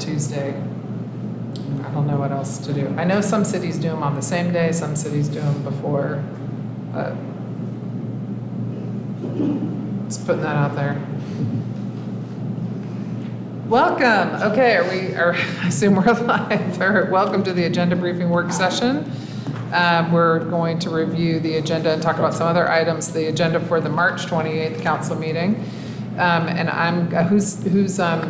Tuesday. I don't know what else to do. I know some cities do them on the same day, some cities do them before. Just putting that out there. Welcome. Okay, I assume we're live. Welcome to the agenda briefing work session. We're going to review the agenda and talk about some other items. The agenda for the March 28th council meeting. And who's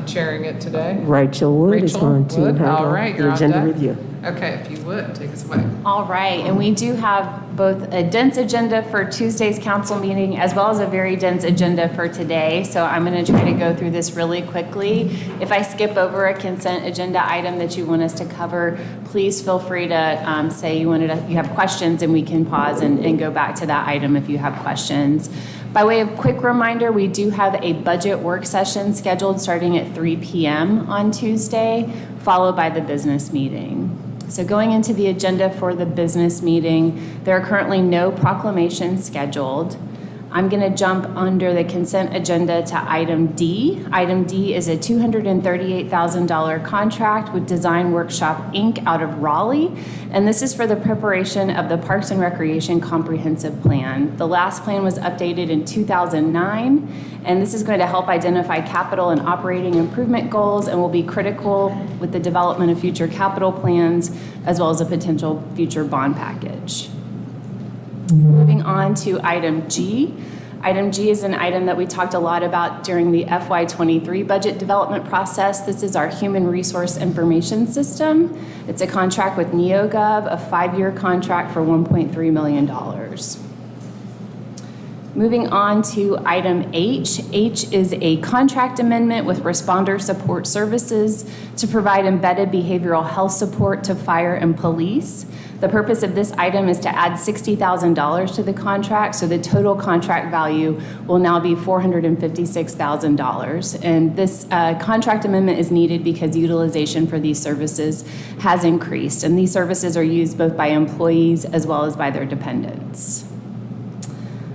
chairing it today? Rachel Wood is going to Wood? handle All right, you're the agenda on deck. review. Okay, if you would, take us away. All right, and we do have both a dense agenda for Tuesday's council meeting as well as a very dense agenda for today. So I'm going to try to go through this really quickly. If I skip over a consent agenda item that you want us to cover, please feel free to say you have questions, and we can pause and go back to that item if you have questions. By way of quick reminder, we do have a budget work session scheduled starting at 3 p.m. on Tuesday, followed by the business meeting. So going into the agenda for the business meeting, there are currently no proclamations scheduled. I'm going to jump under the consent agenda to item D. Item D is a $238,000 contract with Design Workshop, Inc. out of Raleigh, and this is for the preparation of the Parks and Recreation Comprehensive Plan. The last plan was updated in 2009, and this is going to help identify capital and operating improvement goals and will be critical with the development of future capital plans as well as a potential future bond package. Moving on to item G. Item G is an item that we talked a lot about during the FY23 budget development process. This is our Human Resource Information System. It's a contract with NeoGov, a 5-year contract for $1.3 million. Moving on to item H. H is a contract amendment with Responder Support Services to provide embedded behavioral health support to fire and police. The purpose of this item is to add $60,000 to the contract, so the total contract value will now be $456,000. And this contract amendment is needed because utilization for these services has increased, and these services are used both by employees as well as by their dependents.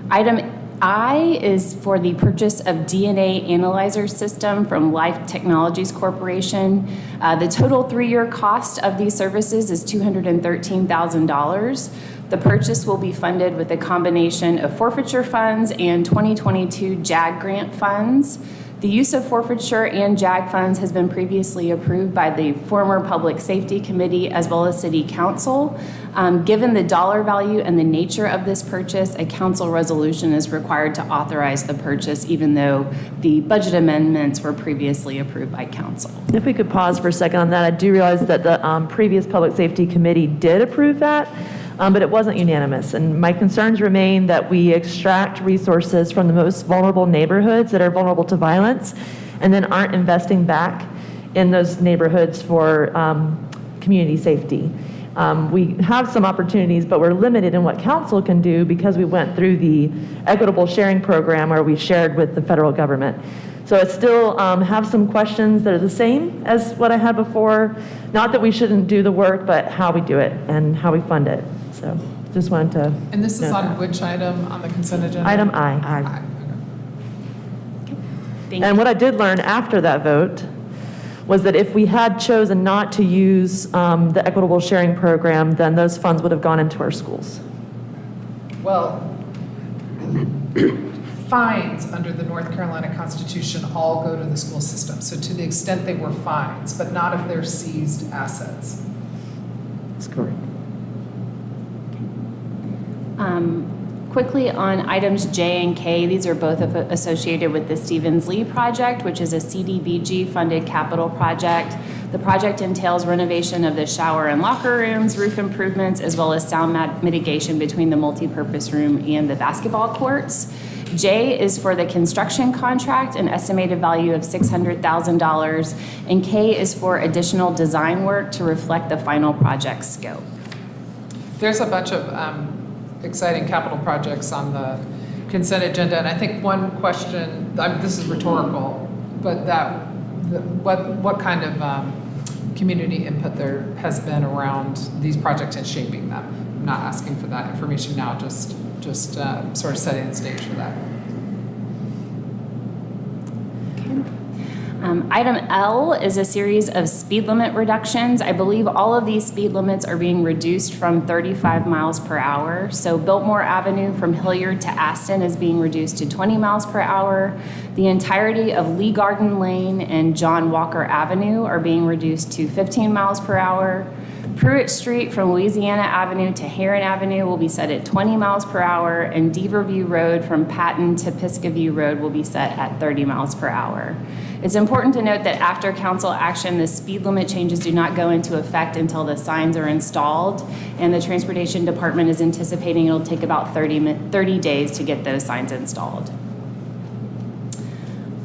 Item I is for the purchase of DNA analyzer system from Life Technologies Corporation. The total 3-year cost of these services is $213,000. The purchase will be funded with a combination of forfeiture funds and 2022 JAG grant funds. The use of forfeiture and JAG funds has been previously approved by the former Public Safety Committee as well as City Council. Given the dollar value and the nature of this purchase, a council resolution is required to authorize the purchase, even though the budget amendments were previously approved by council. If we could pause for a second on that, I do realize that the previous Public Safety Committee did approve that. But it wasn't unanimous. And my concerns remain that we extract resources from the most vulnerable neighborhoods that are vulnerable to violence and then aren't investing back in those neighborhoods for community safety. We have some opportunities, but we're limited in what council can do because we went through the equitable sharing program where we shared with the federal government. So I still have some questions that are the same as what I had before. Not that we shouldn't do the work, but how we do it and how we fund it. So just wanted to. And this is on which item on the consent agenda? Item I. Aye. Thank And you. what I did learn after that vote was that if we had chosen not to use the equitable sharing program, then those funds would have gone into our schools. Well, fines under the North Carolina Constitution all go to the school system. So to the extent they were fines, but not if they're seized assets. That's correct. Quickly on items J and K, these are both associated with the Stevens Lee project, which is a CDBG funded capital project. The project entails renovation of the shower and locker rooms, roof improvements, as well as sound mitigation between the multipurpose room and the basketball courts. J is for the construction contract, an estimated value of $600,000, and K is for additional design work to reflect the final project scope. There's a bunch of exciting capital projects on the consent agenda, and I think one question, this is rhetorical, but what kind of community input there has been around these projects and shaping them? I'm not asking for that information now, just sort of setting the stage for that. Item L is a series of speed limit reductions. I believe all of these speed limits are being reduced from 35 miles per hour. So Biltmore Avenue from Hilliard to Aston is being reduced to 20 miles per hour. The entirety of Lee Garden Lane and John Walker Avenue are being reduced to 15 miles per hour. Pruitt Street from Louisiana Avenue to Heron Avenue will be set at 20 miles per hour, and Deaverview Road from Patton to Piscaview Road will be set at 30 miles per hour. It's important to note that after council action, the speed limit changes do not go into effect until the signs are installed, and the Transportation Department is anticipating it'll take about 30 days to get those signs installed.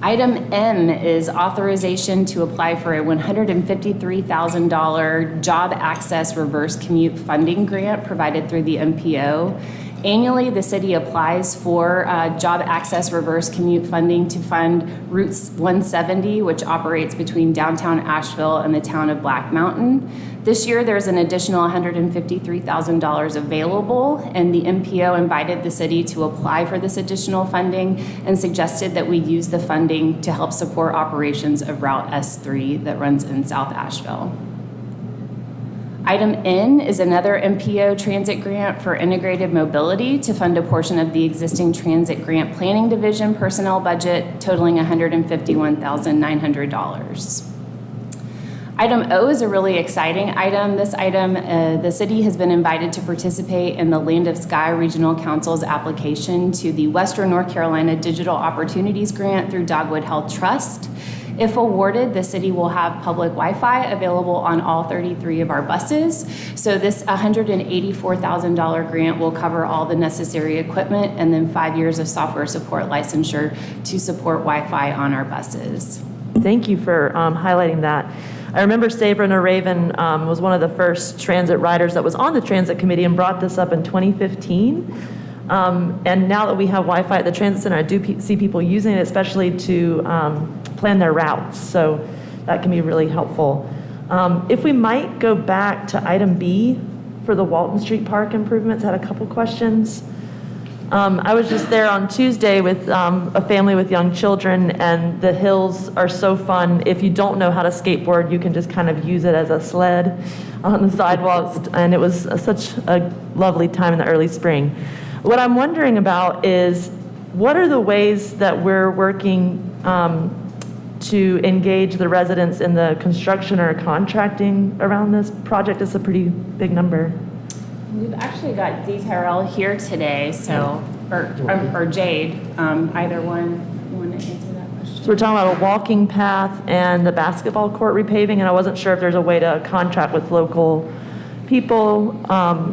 Item M is authorization to apply for a $153,000 Job Access Reverse Commute Funding Grant provided through the MPO. Annually, the city applies for Job Access Reverse Commute funding to fund Route 170, which operates between downtown Asheville and the town of Black Mountain. This year, there's an additional $153,000 available, and the MPO invited the city to apply for this additional funding and suggested that we use the funding to help support operations of Route S3 that runs in South Asheville. Item N is another MPO transit grant for integrated mobility to fund a portion of the existing transit grant planning division personnel budget totaling $151,900. Item O is a really exciting item. This item, the city has been invited to participate in the Land of Sky Regional Council's application to the Western North Carolina Digital Opportunities Grant through Dogwood Health Trust. If awarded, the city will have public Wi-Fi available on all 33 of our buses. So this $184,000 grant will cover all the necessary equipment and then 5 years of software support licensure to support Wi-Fi on our buses. Thank you for highlighting that. I remember Sabra Raven was one of the first transit riders that was on the transit committee and brought this up in 2015. And now that we have Wi-Fi at the transit center, I do see people using it, especially to plan their routes. So that can be really helpful. If we might go back to item B for the Walton Street Park improvements, I had a couple questions. I was just there on Tuesday with a family with young children, and the hills are so fun. If you don't know how to skateboard, you can just kind of use it as a sled on the sidewalks, and it was such a lovely time in the early spring. What I'm wondering about is, what are the ways that we're working to engage the residents in the construction or contracting around this project? It's a pretty big number. We've actually got Dee Terrell here today, so, or Jade, either one. You want to answer that question? So we're talking about a walking path and the basketball court repaving, and I wasn't sure if there's a way to contract with local people.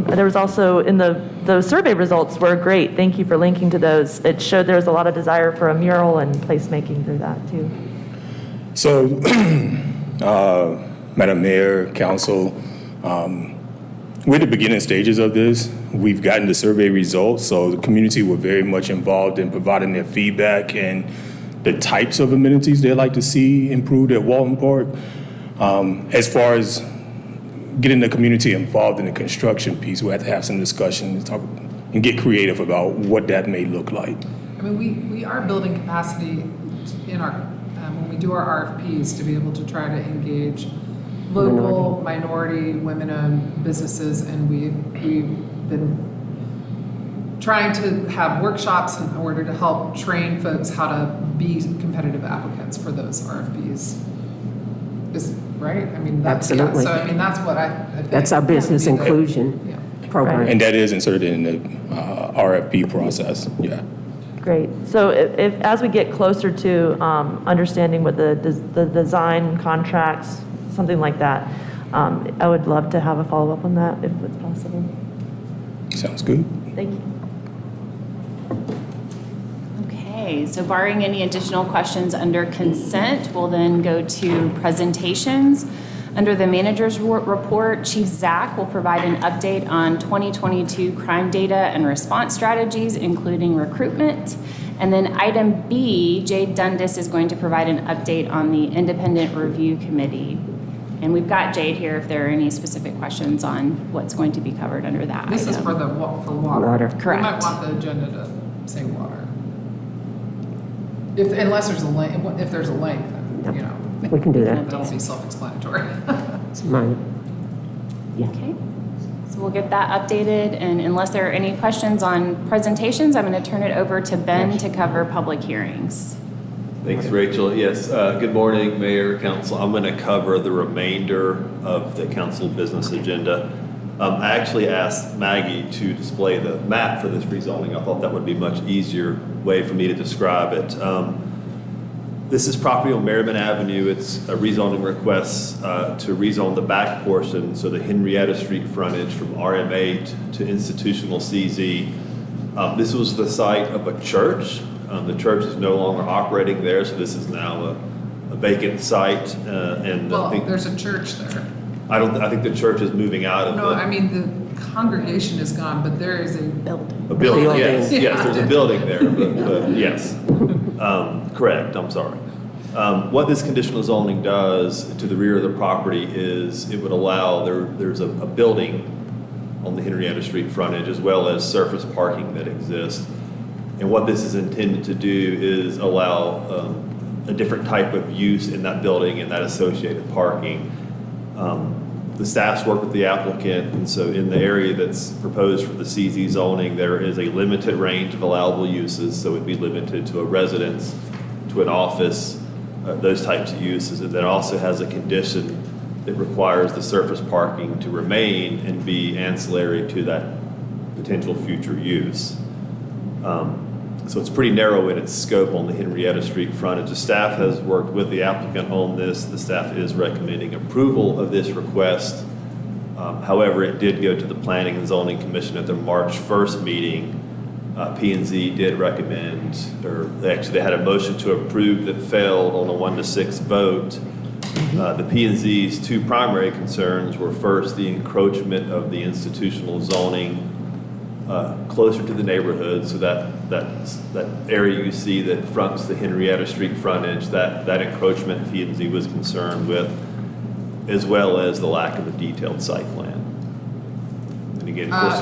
There was also, those survey results were great. Thank you for linking to those. It showed there was a lot of desire for a mural and placemaking through that too. So, Madam Mayor, Council, we're at the beginning stages of this. We've gotten the survey results, so the community were very much involved in providing their feedback and the types of amenities they'd like to see improved at Walton Park. As far as getting the community involved in the construction piece, we'll have to have some discussion and talk and get creative about what that may look like. I mean, we are building capacity in our, when we do our RFPs, to be able to try to engage local, minority, women-owned businesses, and we've been trying to have workshops in order to help train folks how to be competitive applicants for those RFPs. Is right? I mean, that's, Absolutely. Yeah, so I mean, that's what I think. That's our business would be inclusion program. And that is inserted in the RFP process, yeah. Great. So if as we get closer to understanding what the design contracts, something like that, I would love to have a follow-up on that if it's possible. Sounds good. Thank you. Okay, so barring any additional questions under consent, we'll then go to presentations. Under the manager's report, Chief Zach will provide an update on 2022 crime data and response strategies, including recruitment. And then item B, Jade Dundas is going to provide an update on the Independent Review Committee. And we've got Jade here if there are any specific questions on what's going to be covered under that This item. is for water. Water. Correct. We might want the agenda to say water. Unless there's a link, if there's a link, then. you know, We can do that. that'll be self-explanatory. It's mine. Okay. So we'll get that updated, and unless there are any questions on presentations, I'm going to turn it over to Ben to cover public hearings. Thanks, Rachel. Yes, good morning, Mayor, Council. I'm going to cover the remainder of the council business agenda. I actually asked Maggie to display the map for this rezoning. I thought that would be a much easier way for me to describe it. This is property on Merriman Avenue. It's a rezoning request to rezone the back portion, so the Henrietta Street frontage from RM8 to institutional CZ. This was the site of a church. The church is no longer operating there, so this is now a vacant site. And I Well, think there's a church there. I think the church is moving out of No, the. I mean, the congregation is gone, but there is a Building. A building, Building. yes, Yeah. yes, there's a building there, but yes. Correct, I'm sorry. What this conditional zoning does to the rear of the property is it would allow, there's a building on the Henrietta Street frontage as well as surface parking that exists. And what this is intended to do is allow a different type of use in that building and that associated parking. The staff's worked with the applicant, and so in the area that's proposed for the CZ zoning, there is a limited range of allowable uses, so it'd be limited to a residence, to an office, those types of uses. And that also has a condition that requires the surface parking to remain and be ancillary to that potential future use. So it's pretty narrow in its scope on the Henrietta Street frontage. The staff has worked with the applicant on this. The staff is recommending approval of this request. However, it did go to the Planning and Zoning Commission at their March 1st meeting. P&Z did recommend, or they had a motion to approve that failed on a 1-6 vote. The P&Z's two primary concerns were first, the encroachment of the institutional zoning closer to the neighborhood, so that area you see that fronts the Henrietta Street frontage, that encroachment P&Z was concerned with, as well as the lack of a detailed site plan. And again, of course,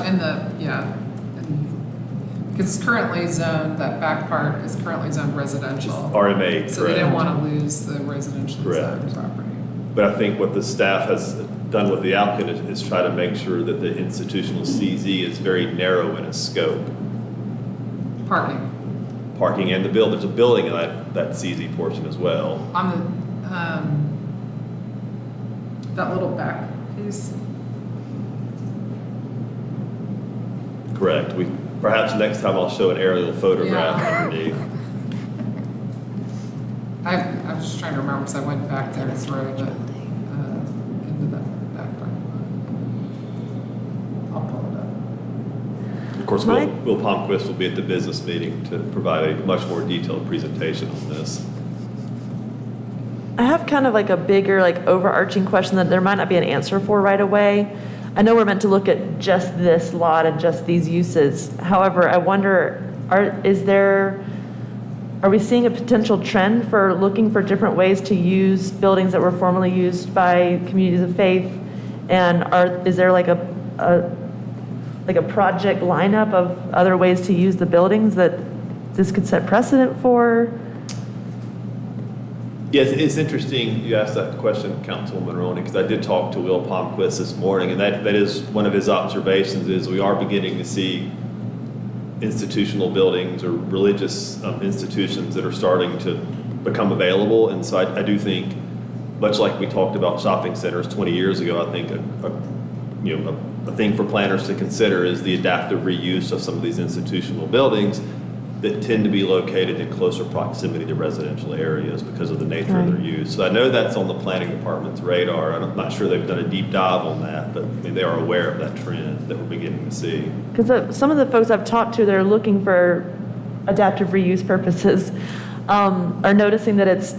because it's currently zoned, that back part is currently zoned residential. RM8, So they correct. didn't want to lose the residential Correct. zoned property. But I think what the staff has done with the applicant is try to make sure that the institutional CZ is very narrow in its scope. Parking Parking and the build, there's a building in that CZ portion as well. on the, that little back piece. Correct. Perhaps next time I'll show an aerial photograph Yeah. underneath. I was just trying to remember because I went back there this road, but into that back part. I'll pull it up. Of course, Will Palmquist will be at the business meeting to provide a much more detailed presentation on this. I have kind of like a bigger, like overarching question that there might not be an answer for right away. I know we're meant to look at just this lot and just these uses. However, I wonder, are we seeing a potential trend for looking for different ways to use buildings that were formerly used by communities of faith? And is there like a project lineup of other ways to use the buildings that this could set precedent for? Yes, it's interesting you asked that question, Councilwoman Roney, because I did talk to Will Palmquist this morning, and that is one of his observations is we are beginning to see institutional buildings or religious institutions that are starting to become available. And so I do think, much like we talked about shopping centers 20 years ago, I think a thing for planners to consider is the adaptive reuse of some of these institutional buildings that tend to be located in closer proximity to residential areas because of the nature of their use. So I know that's on the planning department's radar. I'm not sure they've done a deep dive on that, but I mean, they are aware of that trend that we're beginning to see. Because some of the folks I've talked to, they're looking for adaptive reuse purposes, are noticing that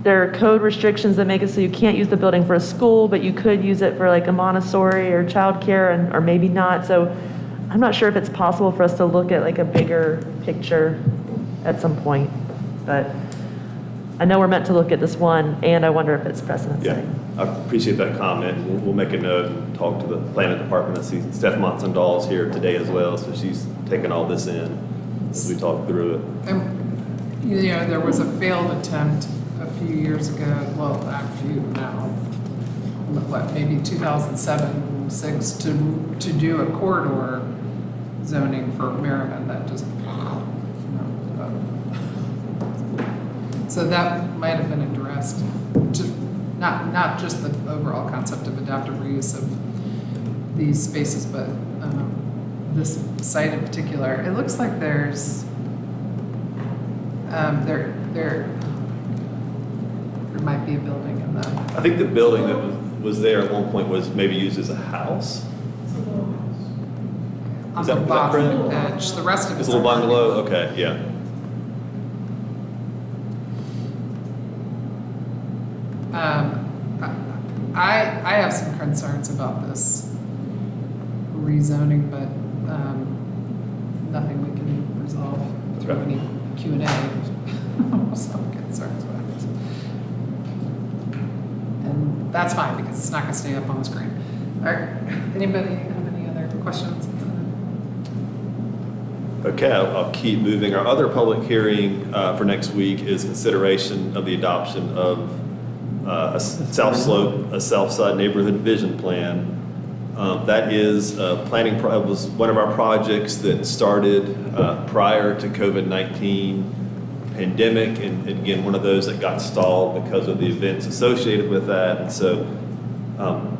there are code restrictions that make it so you can't use the building for a school, but you could use it for like a Montessori or childcare, or maybe not. So I'm not sure if it's possible for us to look at like a bigger picture at some point, but I know we're meant to look at this one, and I wonder if it's precedent Yeah, setting. I appreciate that comment. We'll make a note and talk to the planning department. I see Steph Monson-Dahl is here today as well, so she's taking all this in as we talk through it. And, there was a failed attempt a few years ago, well, a few now, what, maybe 2007, 6, to do a corridor zoning for Merriman that just, so that might have been addressed. Just, not just the overall concept of adaptive reuse of these spaces, but this site in particular. It looks like there's, there might be a building in the. I think the building that was there at one point was maybe used as a house. On Is the that bottom correct? edge, the rest of It's it's. a little bungalow, okay, yeah. I have some concerns about this rezoning, but nothing we can resolve through Okay. any Q&A. Some concerns about this. And that's fine, because it's not gonna stay up on the screen. All right, anybody have any other questions? Okay, I'll keep moving. Our other public hearing for next week is consideration of the adoption of a South Slope, a South Side Neighborhood Vision Plan. That is was one of our projects that started prior to COVID-19 pandemic, and again, one of those that got stalled because of the events associated with that. And so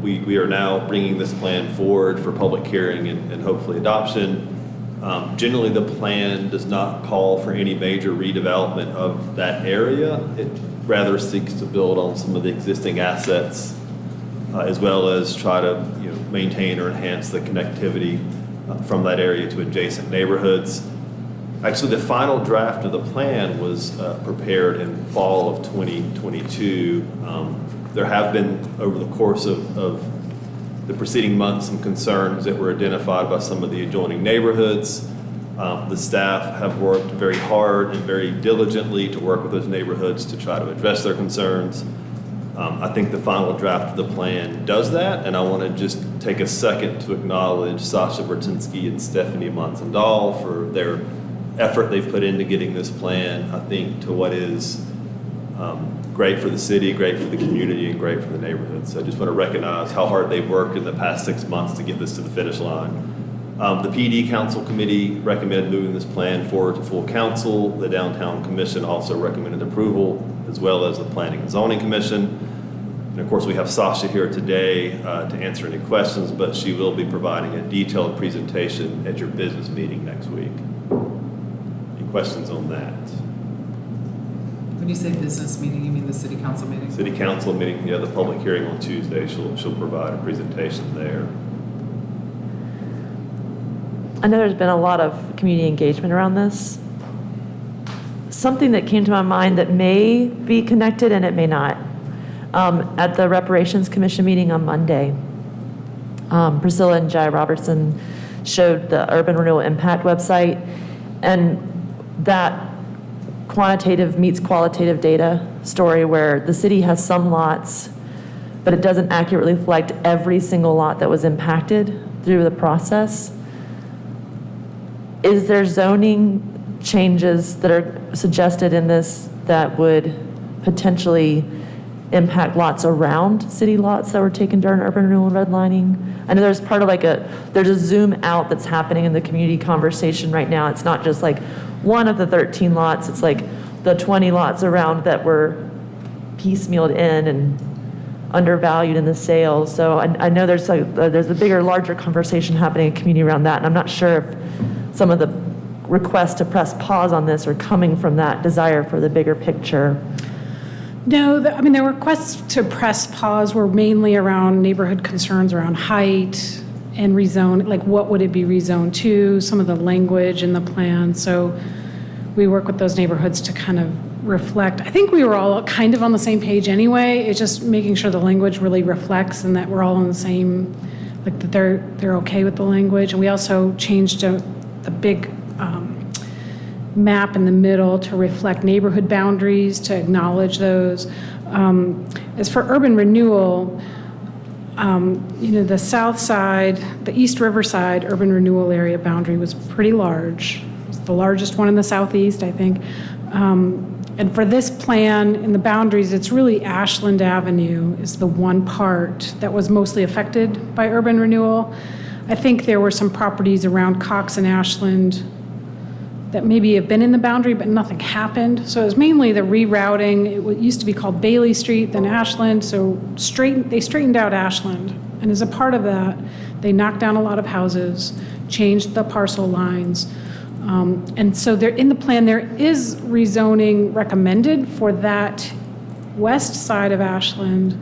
we are now bringing this plan forward for public hearing and hopefully adoption. Generally, the plan does not call for any major redevelopment of that area. It rather seeks to build on some of the existing assets, as well as try to maintain or enhance the connectivity from that area to adjacent neighborhoods. Actually, the final draft of the plan was prepared in fall of 2022. There have been, over the course of the preceding months, some concerns that were identified by some of the adjoining neighborhoods. The staff have worked very hard and very diligently to work with those neighborhoods to try to address their concerns. I think the final draft of the plan does that, and I want to just take a second to acknowledge Sasha Bertinsky and Stephanie Monsandahl for their effort they've put into getting this plan, I think, to what is great for the city, great for the community, and great for the neighborhood. So I just want to recognize how hard they've worked in the past 6 months to get this to the finish line. The PD Council Committee recommended moving this plan forward to full council. The Downtown Commission also recommended approval, as well as the Planning and Zoning Commission. And of course, we have Sasha here today to answer any questions, but she will be providing a detailed presentation at your business meeting next week. Any questions on that? When you say business meeting, you mean the city council meeting? City Council meeting, the public hearing on Tuesday, she'll provide a presentation there. I know there's been a lot of community engagement around this. Something that came to my mind that may be connected and it may not. At the Reparations Commission meeting on Monday, Priscilla and Jai Robertson showed the Urban Renewal Impact website, and that quantitative meets qualitative data story where the city has some lots, but it doesn't accurately reflect every single lot that was impacted through the process. Is there zoning changes that are suggested in this that would potentially impact lots around city lots that were taken during urban renewal and redlining? I know there's part of there's a zoom out that's happening in the community conversation right now. It's not just like one of the 13 lots, it's like the 20 lots around that were piecemealed in and undervalued in the sales. So I know there's a bigger, larger conversation happening in community around that, and I'm not sure if some of the requests to press pause on this are coming from that desire for the bigger picture. No, the requests to press pause were mainly around neighborhood concerns around height and rezone, like what would it be rezoned to, some of the language in the plan. So we work with those neighborhoods to kind of reflect. I think we were all kind of on the same page anyway. It's just making sure the language really reflects and that we're all on the same, like that they're okay with the language. And we also changed the big map in the middle to reflect neighborhood boundaries, to acknowledge those. As for urban renewal, the south side, the East Riverside urban renewal area boundary was pretty large. It's the largest one in the southeast, I think. And for this plan, in the boundaries, it's really Ashland Avenue is the one part that was mostly affected by urban renewal. I think there were some properties around Cox and Ashland that maybe have been in the boundary, but nothing happened. So it was mainly the rerouting. It used to be called Bailey Street, then Ashland. So they straightened out Ashland. And as a part of that, they knocked down a lot of houses, changed the parcel lines. And so there, in the plan, there is rezoning recommended for that west side of Ashland,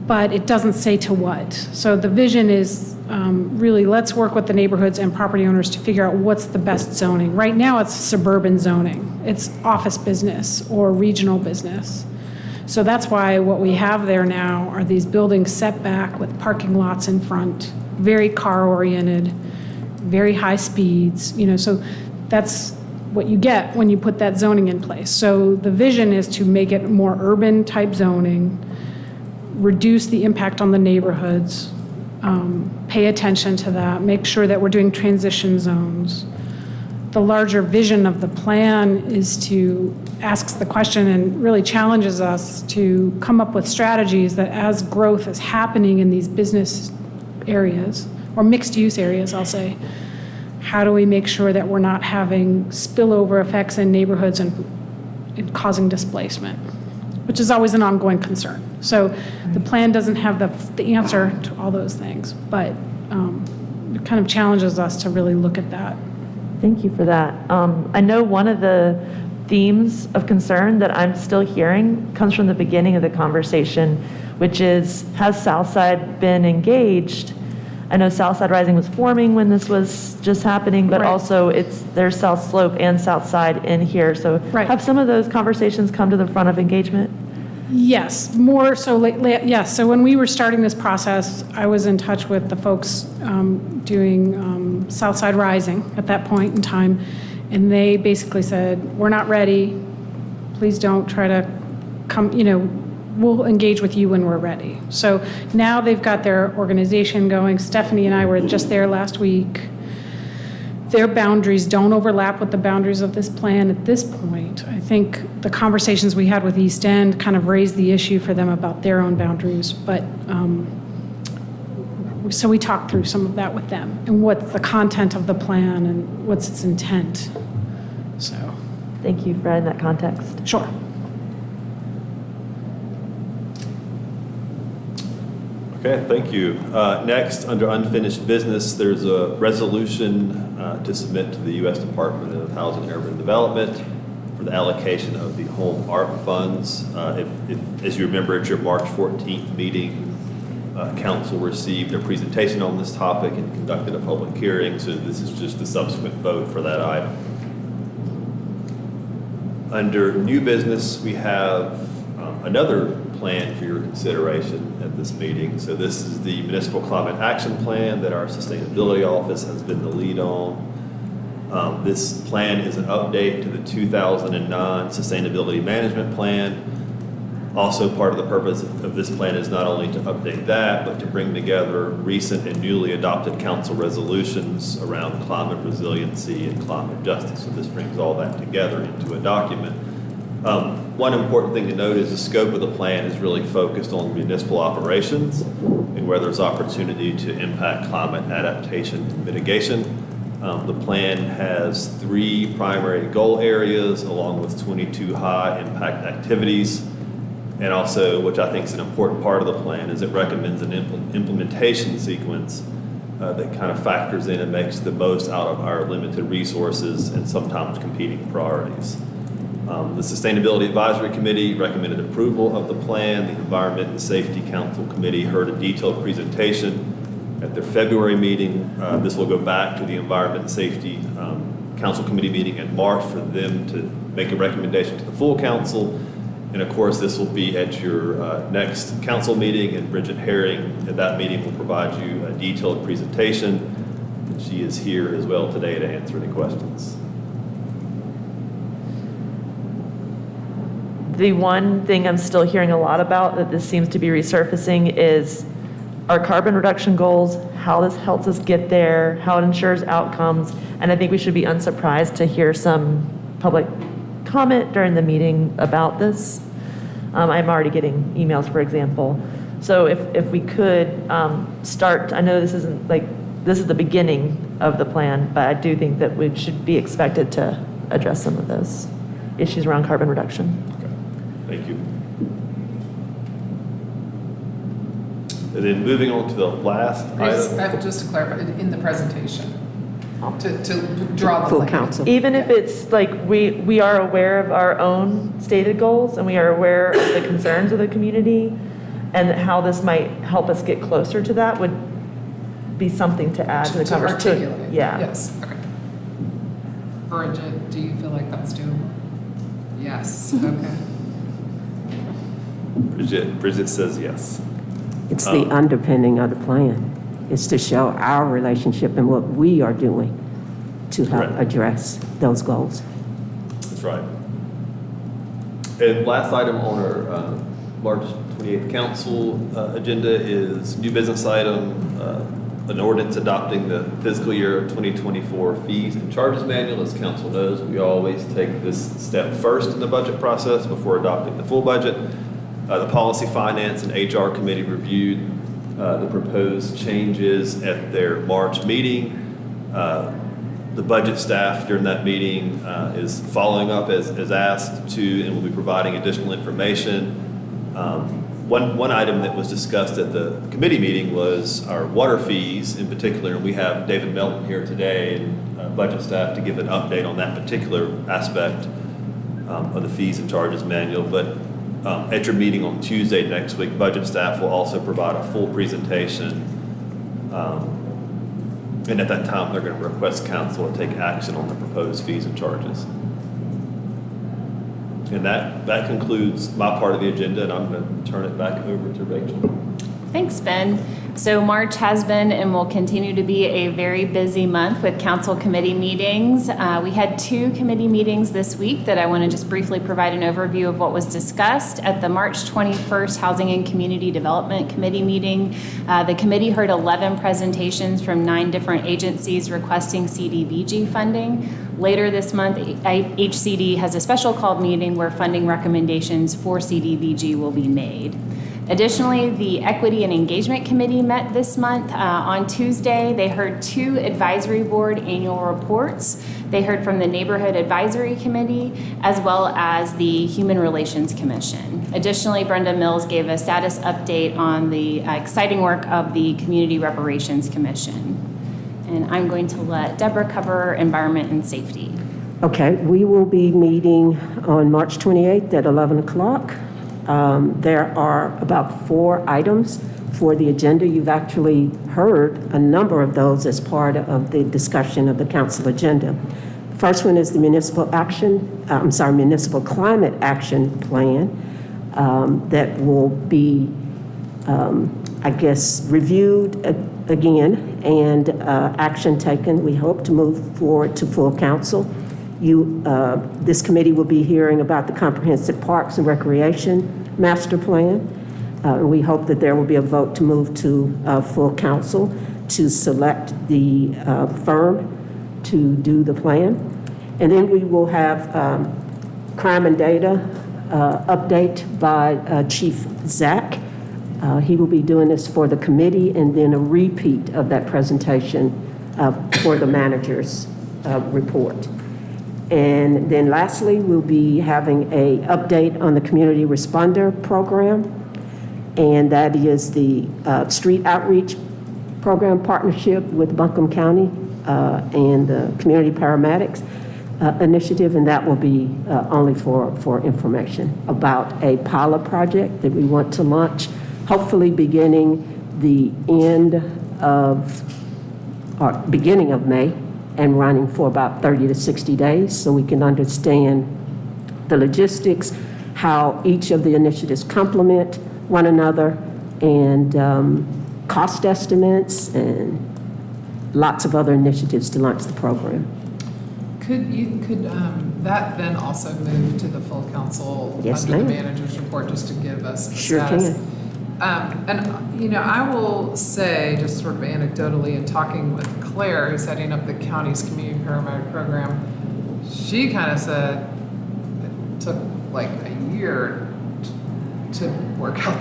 but it doesn't say to what. So the vision is really, let's work with the neighborhoods and property owners to figure out what's the best zoning. Right now, it's suburban zoning. It's office business or regional business. So that's why what we have there now are these buildings set back with parking lots in front, very car-oriented, very high speeds, so that's what you get when you put that zoning in place. So the vision is to make it more urban type zoning, reduce the impact on the neighborhoods, pay attention to that, make sure that we're doing transition zones. The larger vision of the plan is to ask the question and really challenges us to come up with strategies that as growth is happening in these business areas, or mixed use areas, I'll say, how do we make sure that we're not having spillover effects in neighborhoods and causing displacement, which is always an ongoing concern. So the plan doesn't have the answer to all those things, but it kind of challenges us to really look at that. Thank you for that. I know one of the themes of concern that I'm still hearing comes from the beginning of the conversation, which is, has Southside been engaged? I know Southside Rising was forming when this was just happening, but Right. also there's South Slope and Southside in here. So Right. have some of those conversations come to the front of engagement? Yes, more so, yes. So when we were starting this process, I was in touch with the folks doing Southside Rising at that point in time, and they basically said, we're not ready. Please don't try to come, we'll engage with you when we're ready. So now they've got their organization going. Stephanie and I were just there last week. Their boundaries don't overlap with the boundaries of this plan at this point. I think the conversations we had with East End kind of raised the issue for them about their own boundaries. But so we talked through some of that with them and what's the content of the plan and what's its intent. So. Thank you for adding that context. Sure. Okay, thank you. Next, under unfinished business, there's a resolution to submit to the U.S. Department of Housing and Urban Development for the allocation of the home ARP funds. As you remember, at your March 14th meeting, council received a presentation on this topic and conducted a public hearing, so this is just the subsequent vote for that item. Under new business, we have another plan for your consideration at this meeting. So this is the Municipal Climate Action Plan that our Sustainability Office has been the lead on. This plan is an update to the 2009 Sustainability Management Plan. Also, part of the purpose of this plan is not only to update that, but to bring together recent and newly adopted council resolutions around climate resiliency and climate justice. So this brings all that together into a document. One important thing to note is the scope of the plan is really focused on municipal operations and where there's opportunity to impact climate adaptation and mitigation. The plan has 3 primary goal areas along with 22 high impact activities. And also, which I think is an important part of the plan, is it recommends an implementation sequence that kind of factors in and makes the most out of our limited resources and sometimes competing priorities. The Sustainability Advisory Committee recommended approval of the plan. The Environment and Safety Council Committee heard a detailed presentation at their February meeting. This will go back to the Environment and Safety Council Committee meeting in March for them to make a recommendation to the full council. And of course, this will be at your next council meeting, and Bridget Herring at that meeting will provide you a detailed presentation. And she is here as well today to answer any questions. The one thing I'm still hearing a lot about that this seems to be resurfacing is our carbon reduction goals, how this helps us get there, how it ensures outcomes, and I think we should be unsurprised to hear some public comment during the meeting about this. I'm already getting emails, for example. So if we could start, I know this isn't like, this is the beginning of the plan, but I do think that we should be expected to address some of those issues around carbon reduction. Thank you. And then moving on to the last item. Just to clarify, in the presentation, to draw the Full line. council. Even if it's like, we are aware of our own stated goals and we are aware of the concerns of the community and how this might help us get closer to that would be something to add to the To conversation. articulate. Yeah. Yes, okay. Bridget, do you feel like that's doable? Yes, okay. Bridget says yes. It's the underpinning of the plan. It's to show our relationship and what we are doing to help Correct. address those goals. That's right. And last item on our March 28th council agenda is new business item, an ordinance adopting the fiscal year 2024 fees and charges manual. As council knows, we always take this step first in the budget process before adopting the full budget. The Policy, Finance, and HR Committee reviewed the proposed changes at their March meeting. The budget staff during that meeting is following up as asked to, and will be providing additional information. One item that was discussed at the committee meeting was our water fees in particular, and we have David Melton here today and budget staff to give an update on that particular aspect of the fees and charges manual. But at your meeting on Tuesday next week, budget staff will also provide a full presentation. And at that time, they're going to request council to take action on the proposed fees and charges. And that concludes my part of the agenda, and I'm going to turn it back over to Rachel. Thanks, Ben. So March has been and will continue to be a very busy month with council committee meetings. We had 2 committee meetings this week that I want to just briefly provide an overview of what was discussed. At the March 21st Housing and Community Development Committee meeting, the committee heard 11 presentations from 9 different agencies requesting CDBG funding. Later this month, HCD has a special called meeting where funding recommendations for CDBG will be made. Additionally, the Equity and Engagement Committee met this month. On Tuesday, they heard 2 advisory board annual reports. They heard from the Neighborhood Advisory Committee as well as the Human Relations Commission. Additionally, Brenda Mills gave a status update on the exciting work of the Community Reparations Commission. And I'm going to let Deborah cover environment and safety. Okay, we will be meeting on March 28th at 11 o'clock. There are about 4 items for the agenda. You've actually heard a number of those as part of the discussion of the council agenda. The first one is the municipal climate action plan that will be, reviewed again and action taken. We hope to move forward to full council. This committee will be hearing about the Comprehensive Parks and Recreation Master Plan. We hope that there will be a vote to move to full council to select the firm to do the plan. And then we will have crime and data update by Chief Zach. He will be doing this for the committee and then a repeat of that presentation for the manager's report. And then lastly, we'll be having an update on the community responder program, and that is the street outreach program partnership with Buncombe County and the community paramedics initiative, and that will be only for information about a pilot project that we want to launch, hopefully beginning of May, and running for about 30 to 60 days so we can understand the logistics, how each of the initiatives complement one another, and cost estimates and lots of other initiatives to launch the program. Could that then also move to the full council Yes, under the ma'am. manager's report just to give us a Sure status? can. I will say, just sort of anecdotally, in talking with Claire, who's heading up the county's community paramedic program, she kind of said, took like a year to work out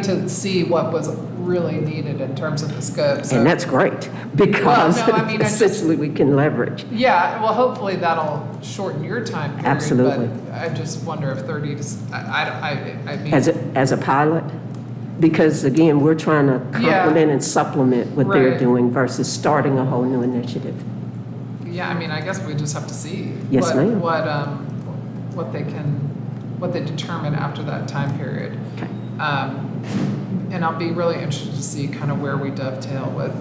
to see what was really needed in terms of the scope. So, And that's great, because Well, no, I mean, I just- essentially we can leverage. yeah, well, hopefully that'll shorten your time period. Absolutely. But I just wonder if 30 to, I mean. As a pilot, because again, we're trying to Yeah. complement and supplement what they're Right. doing versus starting a whole new initiative. Yeah, I mean, I guess we just have to see. Yes, ma'am. What they determine after that time period. Okay. And I'll be really interested to see kind of where we dovetail with.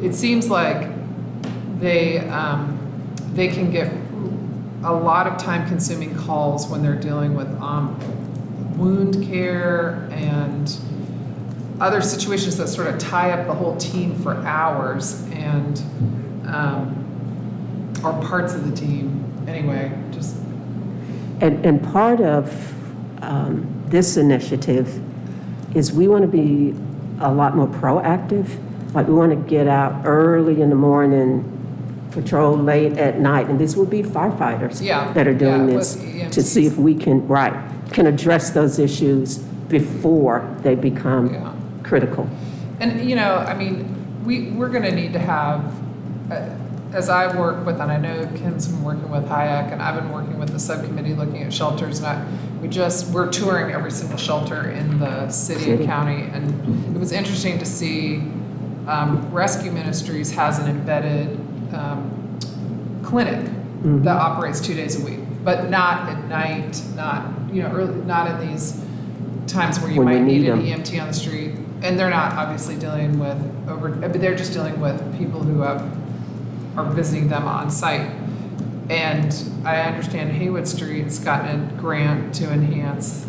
It seems like they can get a lot of time-consuming calls when they're dealing with wound care and other situations that sort of tie up the whole team for hours and or parts of the team. Anyway, just And part of this initiative is we want to be a lot more proactive. Like, we want to get out early in the morning, patrol late at night, and this will be firefighters Yeah, that are doing yeah, this, with to see if we can address those issues before they become Yeah. critical. And, I mean, we're going to need to have, as I work with, and I know Kim's been working with Hayek, and I've been working with the subcommittee looking at shelters, and we're touring every single shelter in the city and county, and it was interesting to see Rescue Ministries has an embedded clinic that operates 2 days a week, but not at night, not, early, not in these times where you When we might need need an them. EMT on the street. And they're not obviously dealing with but they're just dealing with people who are visiting them on site. And I understand Haywood Street's gotten a grant to enhance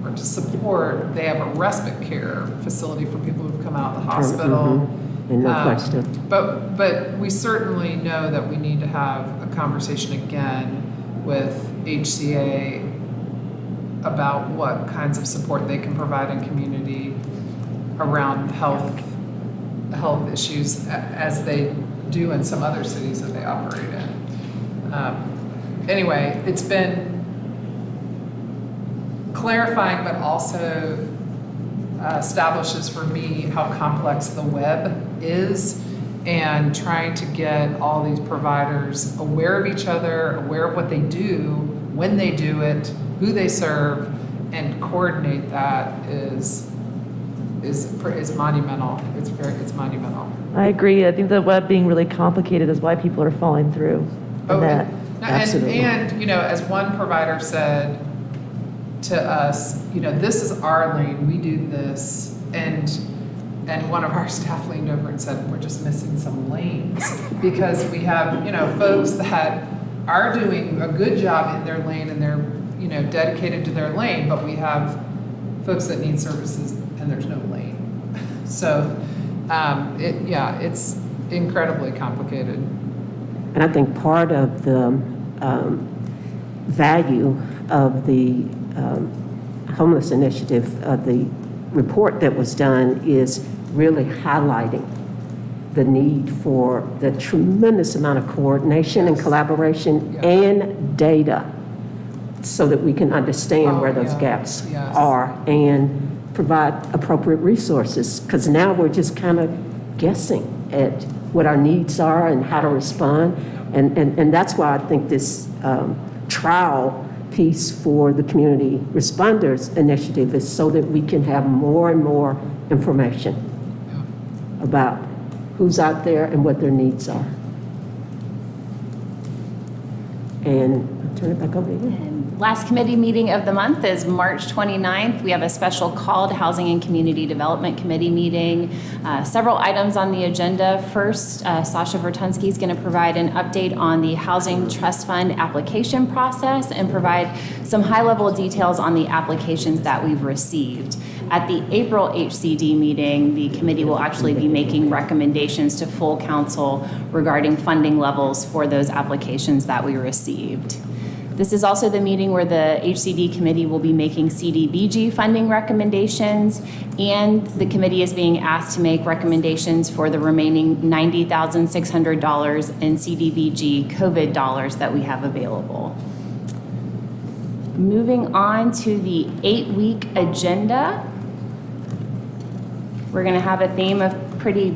or to support, they have a respite care facility for people who've come out of the hospital. And no question. But we certainly know that we need to have a conversation again with HCA about what kinds of support they can provide in community around health issues as they do in some other cities that they operate in. Anyway, it's been clarifying, but also establishes for me how complex the web is, and trying to get all these providers aware of each other, aware of what they do, when they do it, who they serve, and coordinate that is monumental. It's monumental. I agree. I think the web being really complicated is why people are falling through the net. Absolutely. And as one provider said to us, this is our lane, we do this, and one of our staff leaned over and said, we're just missing some lanes, because we have, folks that are doing a good job in their lane, and they're, dedicated to their lane, but we have folks that need services and there's no lane. So, it's incredibly complicated. And I think part of the value of the homeless initiative, the report that was done, is really highlighting the need for the tremendous amount of coordination and collaboration and data, so that we can understand where those gaps are and provide appropriate resources. Because now we're just kind of guessing at what our needs are and how to respond. And that's why I think this trial piece for the Community Responders Initiative is so that we can have more and more information about who's out there and what their needs are. And I'll turn it back over to you. Last committee meeting of the month is March 29th. We have a special called Housing and Community Development Committee meeting. Several items on the agenda. First, Sasha Vertunsky is going to provide an update on the Housing Trust Fund application process and provide some high-level details on the applications that we've received. At the April HCD meeting, the committee will actually be making recommendations to full council regarding funding levels for those applications that we received. This is also the meeting where the HCD committee will be making CDBG funding recommendations, and the committee is being asked to make recommendations for the remaining $90,600 in CDBG COVID dollars that we have available. Moving on to the 8-week agenda. We're going to have a theme of pretty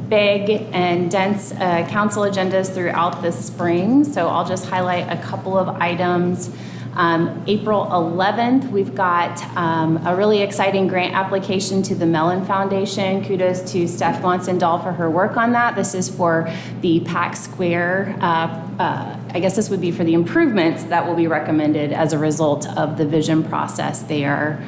big and dense council agendas throughout the spring. So I'll just highlight a couple of items. April 11th, we've got a really exciting grant application to the Mellon Foundation. Kudos to Steph Monsendahl for her work on that. This is for the Pack Square. I guess this would be for the improvements that will be recommended as a result of the vision process there.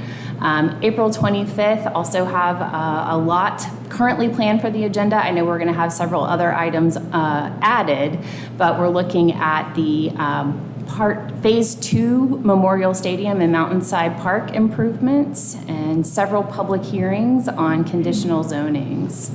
April 25th, also have a lot currently planned for the agenda. I know we're going to have several other items added, but we're looking at the Phase 2 Memorial Stadium and Mountainside Park improvements and several public hearings on conditional zonings.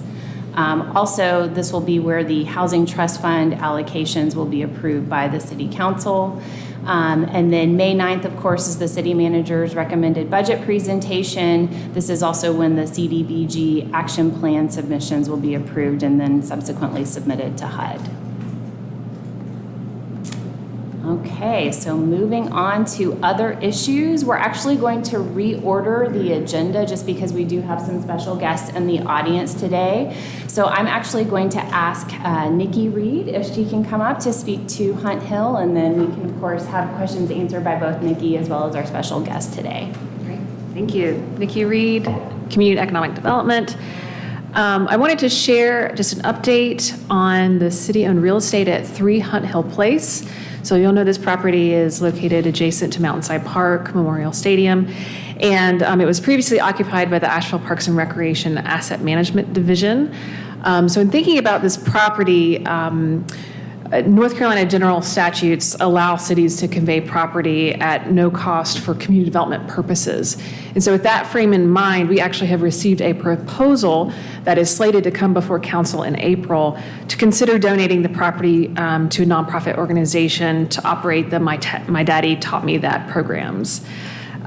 Also, this will be where the Housing Trust Fund allocations will be approved by the City Council. And then May 9th, of course, is the city manager's recommended budget presentation. This is also when the CDBG action plan submissions will be approved and then subsequently submitted to HUD. Okay, so moving on to other issues, we're actually going to reorder the agenda just because we do have some special guests in the audience today. So I'm actually going to ask Nikki Reed if she can come up to speak to Hunt Hill, and then we can, of course, have questions answered by both Nikki as well as our special guest today. Great, thank you. Nikki Reed, Community Economic Development. I wanted to share just an update on the city-owned real estate at 3 Hunt Hill Place. So you'll know this property is located adjacent to Mountainside Park, Memorial Stadium, and it was previously occupied by the Asheville Parks and Recreation Asset Management Division. So in thinking about this property, North Carolina general statutes allow cities to convey property at no cost for community development purposes. And so with that frame in mind, we actually have received a proposal that is slated to come before council in April to consider donating the property to a nonprofit organization to operate the My Daddy Taught Me That programs.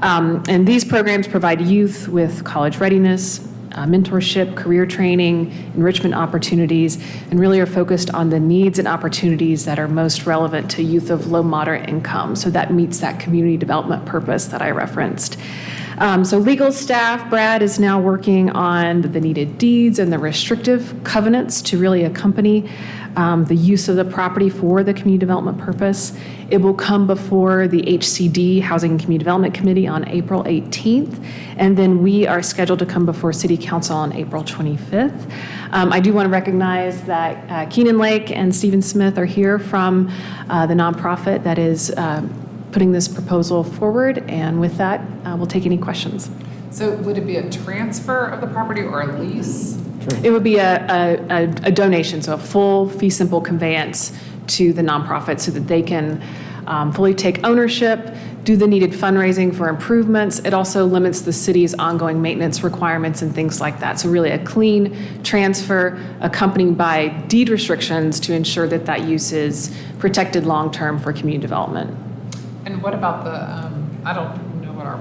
And these programs provide youth with college readiness, mentorship, career training, enrichment opportunities, and really are focused on the needs and opportunities that are most relevant to youth of low moderate income. So that meets that community development purpose that I referenced. So legal staff, Brad is now working on the needed deeds and the restrictive covenants to really accompany the use of the property for the community development purpose. It will come before the HCD, Housing and Community Development Committee, on April 18th, and then we are scheduled to come before City Council on April 25th. I do want to recognize that Keenan Lake and Stephen Smith are here from the nonprofit that is putting this proposal forward, and with that, we'll take any questions. So would it be a transfer of the property or a lease? It would be a donation, so a full fee simple conveyance to the nonprofit so that they can fully take ownership, do the needed fundraising for improvements. It also limits the city's ongoing maintenance requirements and things like that. So really a clean transfer accompanied by deed restrictions to ensure that that use is protected long-term for community development. And what about the, I don't know what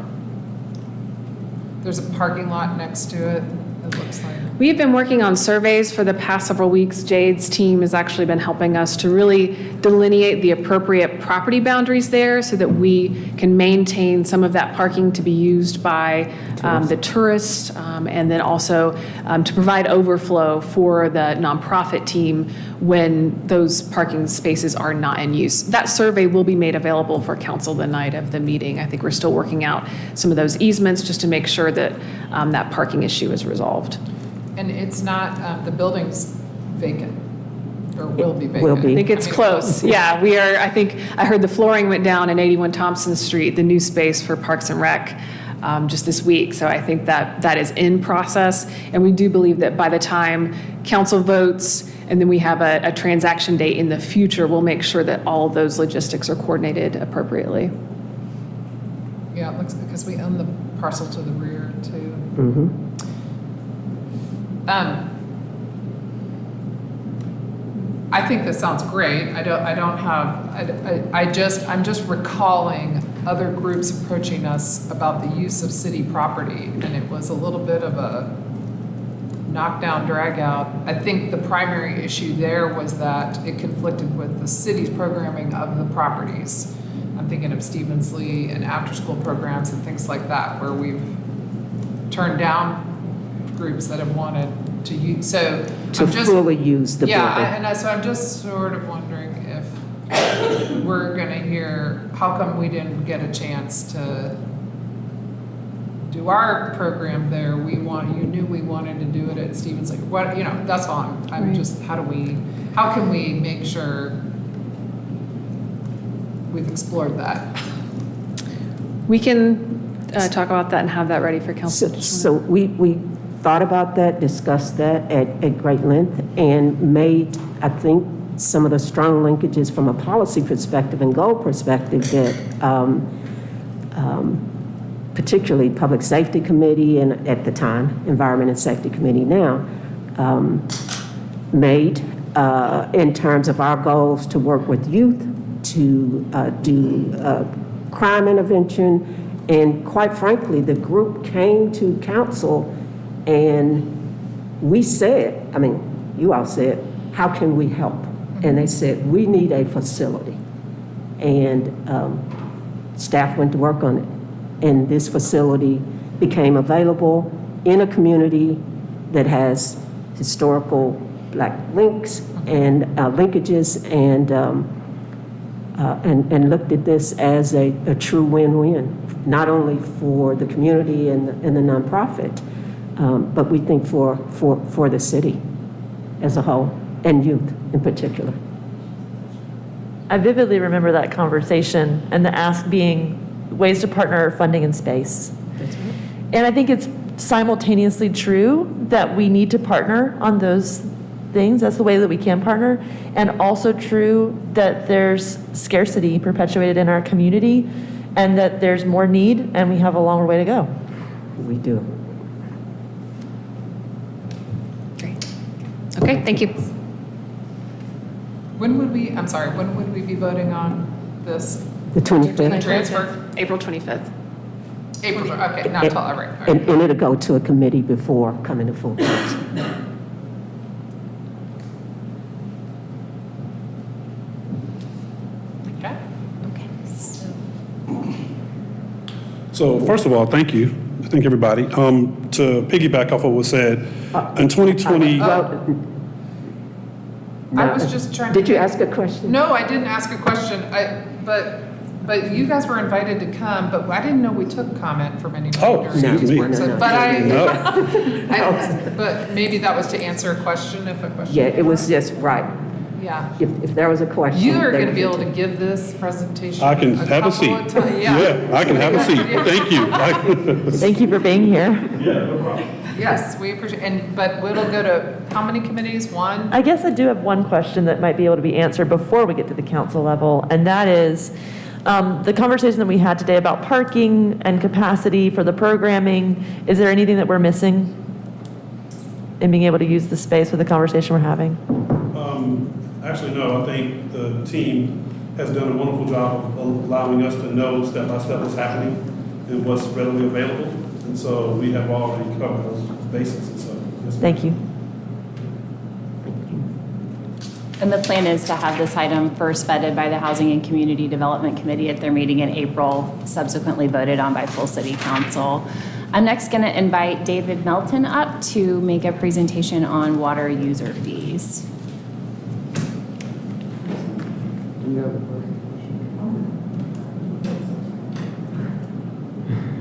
there's a parking lot next to it, it looks like. We have been working on surveys for the past several weeks. Jade's team has actually been helping us to really delineate the appropriate property boundaries there so that we can maintain some of that parking to be used by the tourists, and then also to provide overflow for the nonprofit team when those parking spaces are not in use. That survey will be made available for council the night of the meeting. I think we're still working out some of those easements just to make sure that that parking issue is resolved. And it's not, the building's vacant, or will be vacant? Will be. I think it's close. Yeah, we are, I think, I heard the flooring went down in 81 Thompson Street, the new space for Parks and Rec, just this week. So I think that is in process. And we do believe that by the time council votes and then we have a transaction date in the future, we'll make sure that all of those logistics are coordinated appropriately. Yeah, it looks, because we own the parcel to the rear too. Mm-hmm. I think this sounds great. I'm just recalling other groups approaching us about the use of city property, and it was a little bit of a knockdown, drag out. I think the primary issue there was that it conflicted with the city's programming of the properties. I'm thinking of Stevensley and after-school programs and things like that, where we've turned down groups that have wanted to use, so. To I'm just- fully use the building. Yeah, so I'm just sort of wondering if we're gonna hear, how come we didn't get a chance to do our program there? You knew we wanted to do it at Stevensley. What, that's all I'm Right. just, how can we make sure we've explored that? We can talk about that and have that ready for council. So we thought about that, discussed that at great length, and made, I think, some of the strong linkages from a policy perspective and goal perspective that particularly Public Safety Committee and at the time, Environment and Safety Committee now, made in terms of our goals to work with youth, to do crime intervention, and quite frankly, the group came to council and we said, you all said, how can we help? And they said, we need a facility. And staff went to work on it. And this facility became available in a community that has historical Black links and linkages, and looked at this as a true win-win, not only for the community and the nonprofit, but we think for the city as a whole, and youth in particular. I vividly remember that conversation and the ask being ways to partner funding and space. And I think it's simultaneously true that we need to partner on those things. That's the way that we can partner. And also true that there's scarcity perpetuated in our community and that there's more need and we have a longer way to go. We do. Great. Okay, thank you. When would we be voting on this? The 25th. Transfer? April 25th. April, okay, not till, all right. And it'll go to a committee before coming to full council. Okay. So first of all, thank you. Thank everybody. To piggyback off what was said, in 2020, I was just trying to. Did you ask a question? No, I didn't ask a question. But you guys were invited to come, but I didn't know we took comment from anybody. Oh, during excuse these me. work sessions. No. But but maybe that was to answer a question, if a question. Yeah, it was just, right. Yeah. If there was a question. You are they going to be would- able to give this presentation. I can have a couple seat. of times. Yeah. I can have a seat. Thank you. Thank you for being here. Yes, we appreciate, but it'll go to, how many committees? One? I guess I do have one question that might be able to be answered before we get to the council level, and that is the conversation that we had today about parking and capacity for the programming. Is there anything that we're missing in being able to use the space with the conversation we're having? Actually, no, I think the team has done a wonderful job of allowing us to know step by step what's happening and what's readily available. And so we have already covered those bases. And so, yes, ma'am. Thank you. And the plan is to have this item first vetted by the Housing and Community Development Committee at their meeting in April, subsequently voted on by full city council. I'm next going to invite David Melton up to make a presentation on water user fees.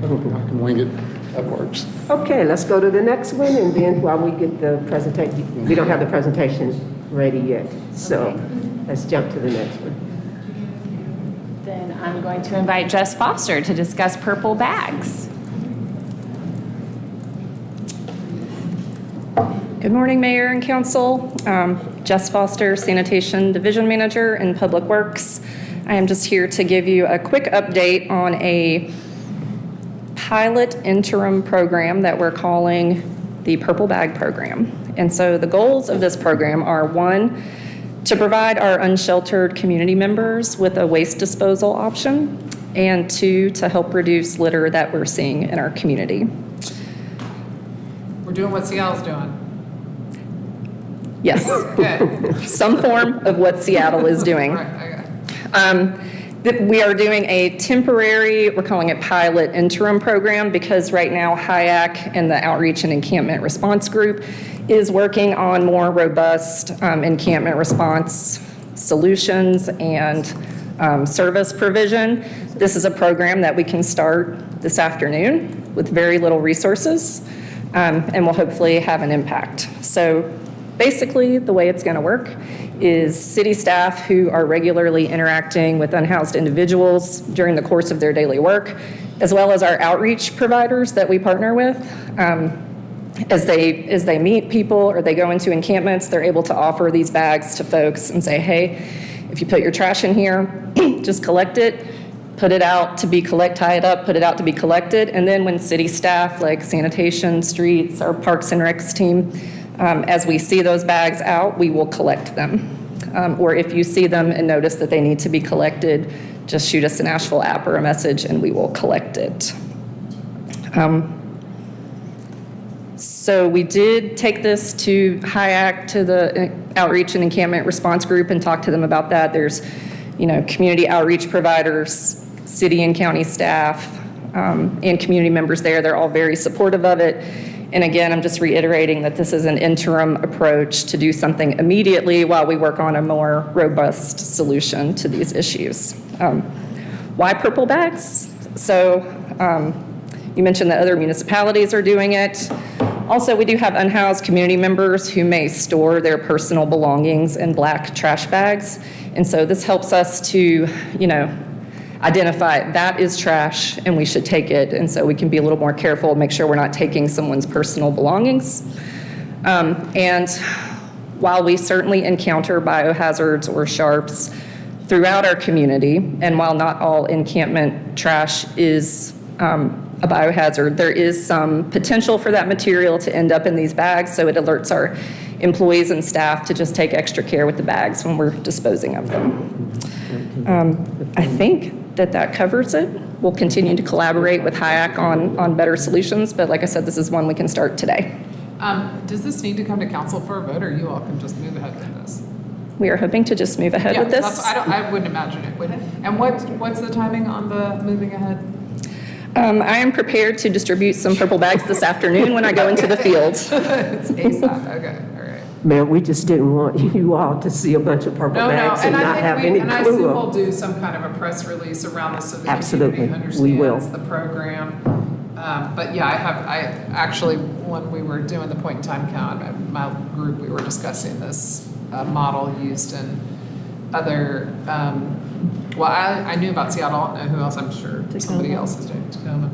I can wing it. That works. Okay, let's go to the next one, and then while we get the presentation, we don't have the presentation ready yet. So let's jump to the next one. Then I'm going to invite Jess Foster to discuss purple bags. Good morning, Mayor and Council. Jess Foster, Sanitation Division Manager in Public Works. I am just here to give you a quick update on a pilot interim program that we're calling the Purple Bag Program. And so the goals of this program are, one, to provide our unsheltered community members with a waste disposal option, and two, to help reduce litter that we're seeing in our community. We're doing what Seattle's doing. Yes, Good. some form of what Seattle is doing. Right, okay. We are doing a temporary, we're calling it pilot interim program, because right now HIAC and the Outreach and Encampment Response Group is working on more robust encampment response solutions and service provision. This is a program that we can start this afternoon with very little resources, and will hopefully have an impact. So basically, the way it's going to work is city staff who are regularly interacting with unhoused individuals during the course of their daily work, as well as our outreach providers that we partner with, as they meet people or they go into encampments, they're able to offer these bags to folks and say, hey, if you put your trash in here, just collect it, put it out to be tie it up, put it out to be collected. And then when city staff like sanitation, streets, our Parks and Recs team, as we see those bags out, we will collect them. Or if you see them and notice that they need to be collected, just shoot us an Asheville app or a message and we will collect it. So we did take this to HIAC, to the Outreach and Encampment Response Group, and talk to them about that. There's, community outreach providers, city and county staff, and community members there. They're all very supportive of it. And again, I'm just reiterating that this is an interim approach to do something immediately while we work on a more robust solution to these issues. Why purple bags? So you mentioned that other municipalities are doing it. Also, we do have unhoused community members who may store their personal belongings in black trash bags. And so this helps us to, identify that is trash and we should take it. And so we can be a little more careful, make sure we're not taking someone's personal belongings. And while we certainly encounter biohazards or sharps throughout our community, and while not all encampment trash is a biohazard, there is some potential for that material to end up in these bags, so it alerts our employees and staff to just take extra care with the bags when we're disposing of them. I think that covers it. We'll continue to collaborate with HIAC on better solutions, but like I said, this is one we can start today. Does this need to come to council for a vote, or you all can just move ahead with this? We are hoping to just move ahead with this. I wouldn't imagine it would. And what's the timing on the moving ahead? I am prepared to distribute some purple bags this afternoon when I go into the field. It's ASAP, okay, all right. Mayor, we just didn't want you all to see a bunch of purple bags and not have any and I assume clue. we'll do some kind of a press release around this so the Absolutely, community we will. understands the program. But yeah, I actually, when we were doing the point in time count, my group, we were discussing this model used in other, I knew about Seattle, I don't know who else, I'm sure somebody else is doing Tacoma.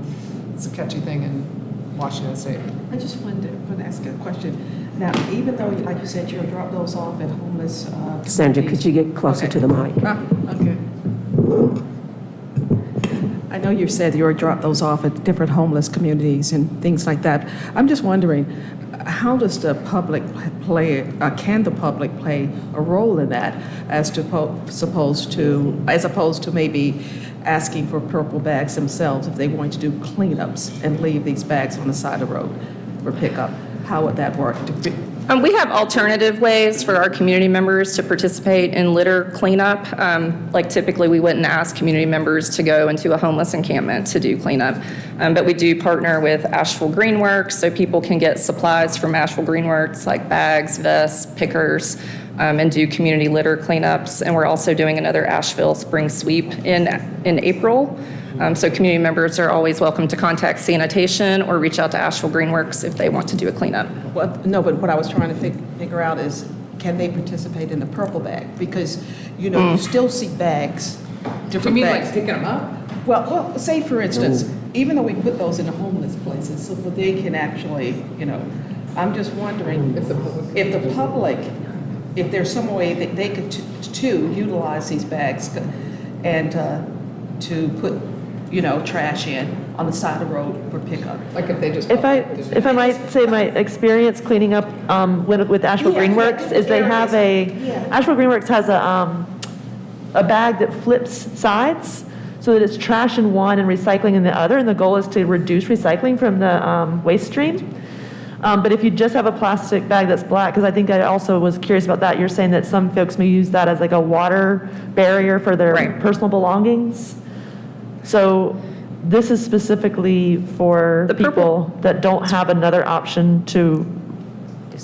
It's a catchy thing in Washington State. I just wanted to ask a question. Now, even though, like you said, you'll drop those off at homeless Sandra, could you get closer to the mic? Okay. I know you said you'll drop those off at different homeless communities and things like that. I'm just wondering, how does the public can the public play a role in that as opposed to maybe asking for purple bags themselves if they want to do cleanups and leave these bags on the side of the road for pickup? How would that work? We have alternative ways for our community members to participate in litter cleanup. Like typically we wouldn't ask community members to go into a homeless encampment to do cleanup. But we do partner with Asheville Greenworks, so people can get supplies from Asheville Greenworks like bags, vests, pickers, and do community litter cleanups. And we're also doing another Asheville Spring Sweep in April. So community members are always welcome to contact sanitation or reach out to Asheville Greenworks if they want to do a cleanup. Well, no, but what I was trying to figure out is, can they participate in the purple bag? Because, you still see bags, different Do you mean bags. like picking them up? Well, say for instance, even though we put those in the homeless places, so that they can actually, I'm just wondering if the public, if there's some way that they could to utilize these bags and to put, trash in on the side of the road for pickup. Like if they just. If I might say my experience cleaning up with Asheville Greenworks is they have Asheville Greenworks has a bag that flips sides so that it's trash in one and recycling in the other, and the goal is to reduce recycling from the waste stream. But if you just have a plastic bag that's black, because I think I also was curious about that, you're saying that some folks may use that as like a water barrier for their Right. personal belongings? So this is specifically for The purple- people that don't have another option to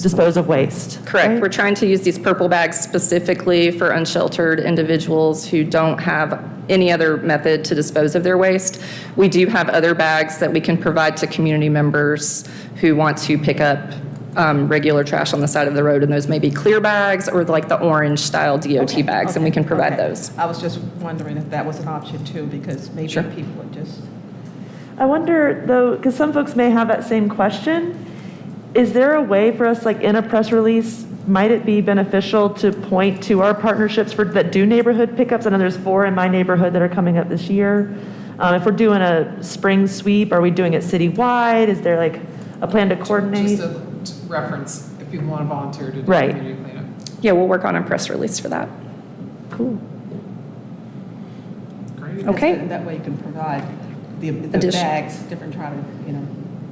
dispose of waste. Correct. right? We're trying to use these purple bags specifically for unsheltered individuals who don't have any other method to dispose of their waste. We do have other bags that we can provide to community members who want to pick up regular trash on the side of the road, and those may be clear bags or like the orange style DOT bags, and we can provide Okay. those. I was just wondering if that was an option too, because maybe Sure. people would just. I wonder though, because some folks may have that same question, is there a way for us, like in a press release, might it be beneficial to point to our partnerships that do neighborhood pickups? I know there's 4 in my neighborhood that are coming up this year. If we're doing a spring sweep, are we doing it citywide? Is there like a plan to coordinate? Just a reference, if people want to volunteer to do Right. community cleanup. Yeah, we'll work on a press release for that. Cool. Great. Okay. That way you can provide the Addition. bags, different try to, you know.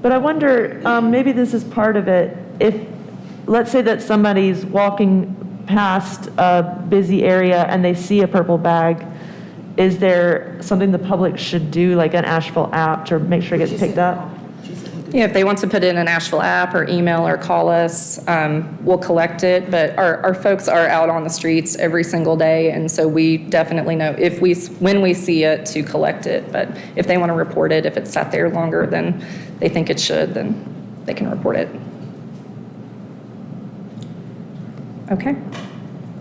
But I wonder, maybe this is part of it. If, let's say that somebody's walking past a busy area and they see a purple bag, is there something the public should do, like an Asheville app, to make sure it gets picked up? Yeah, if they want to put in an Asheville app or email or call us, we'll collect it. But our folks are out on the streets every single day, and so we definitely know when we see it to collect it. But if they want to report it, if it's sat there longer than they think it should, then they can report it. Okay.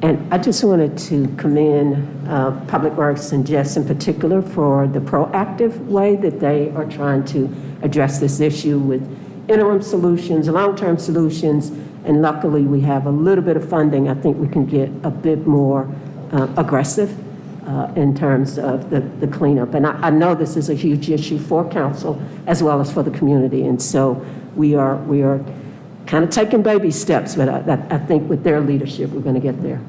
And I just wanted to commend Public Works and Jess in particular for the proactive way that they are trying to address this issue with interim solutions, long-term solutions, and luckily we have a little bit of funding. I think we can get a bit more aggressive in terms of the cleanup. And I know this is a huge issue for council as well as for the community, and so we are kind of taking baby steps, but I think with their leadership, we're going to get there.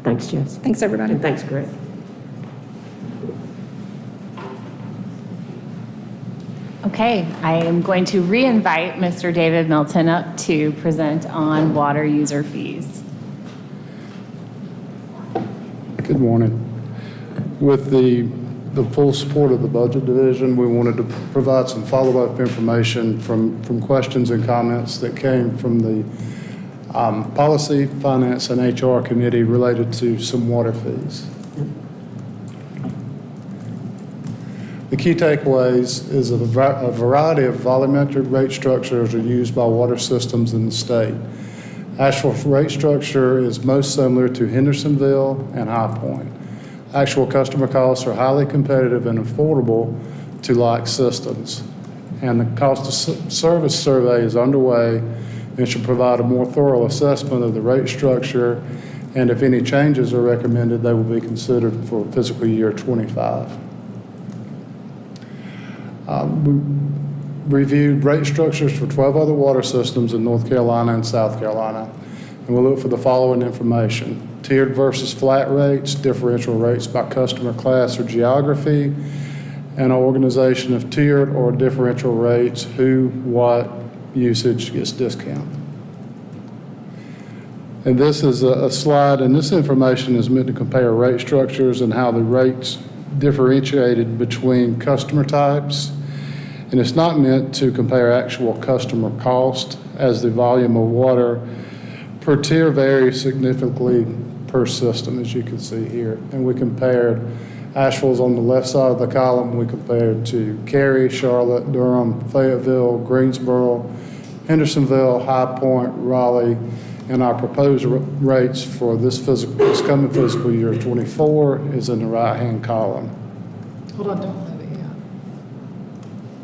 Thanks, Jess. Thanks, everybody. And thanks, Greg. Okay, I am going to re-invite Mr. David Milton up to present on water user fees. Good morning. With the full support of the Budget Division, we wanted to provide some follow-up information from questions and comments that came from the Policy, Finance, and HR Committee related to some water fees. The key takeaways is a variety of volumetric rate structures are used by water systems in the state. Asheville's rate structure is most similar to Hendersonville and High Point. Actual customer costs are highly competitive and affordable to like systems. And the cost of service survey is underway and should provide a more thorough assessment of the rate structure. And if any changes are recommended, they will be considered for fiscal year 25. We reviewed rate structures for 12 other water systems in North Carolina and South Carolina. And we'll look for the following information: tiered versus flat rates, differential rates by customer class or geography, and an organization of tiered or differential rates, who, what, usage gets discounted. And this is a slide, and this information is meant to compare rate structures and how the rates differentiated between customer types. And it's not meant to compare actual customer cost, as the volume of water per tier varies significantly per system, as you can see here. And we compared Asheville's on the left side of the column. We compared to Cary, Charlotte, Durham, Fayetteville, Greensboro, Hendersonville, High Point, Raleigh, and our proposed rates for this coming fiscal year 24 is in the right-hand column. Hold on, don't move it yet.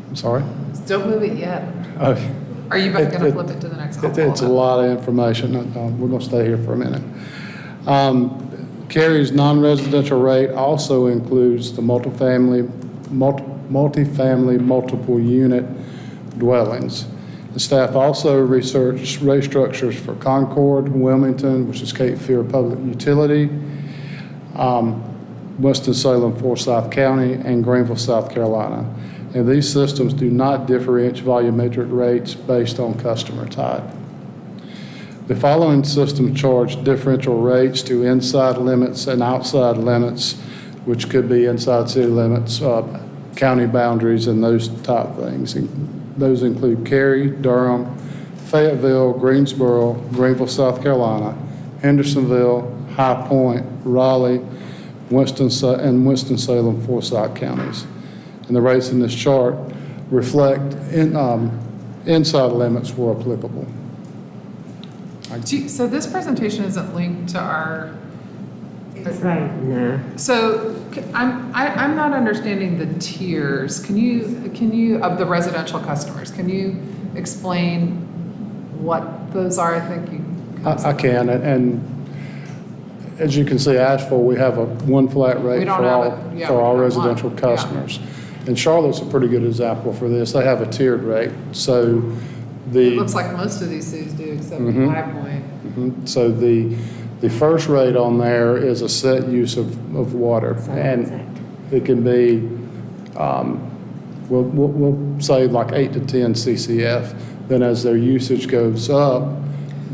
I'm sorry? Don't move it yet. Are you going to flip it to the next column? It's a lot of information. We're going to stay here for a minute. Cary's non-residential rate also includes the multifamily multiple unit dwellings. The staff also researched rate structures for Concord, Wilmington, which is Cape Fear Public Utility, Winston-Salem, Forsyth County, and Greenville, South Carolina. And these systems do not differentiate volumetric rates based on customer type. The following systems charge differential rates to inside limits and outside limits, which could be inside city limits, county boundaries, and those type things. Those include Cary, Durham, Fayetteville, Greensboro, Greenville, South Carolina, Hendersonville, High Point, Raleigh, and Winston-Salem, Forsyth counties. And the rates in this chart reflect inside limits where applicable. So this presentation isn't linked to our, Right. No. so I'm not understanding the tiers. Can you, of the residential customers, can you explain what those are? I think you. I can, and as you can see, Asheville, we have one flat rate We don't for have all, it. Yeah, for we all have residential one. Yeah. customers. And Charlotte's a pretty good example for this. They have a tiered rate. So It looks like most of these cities do, except High Point. So the first rate on there is a set use of water, and it can be, we'll say like 8 to 10 CCF. Then as their usage goes up,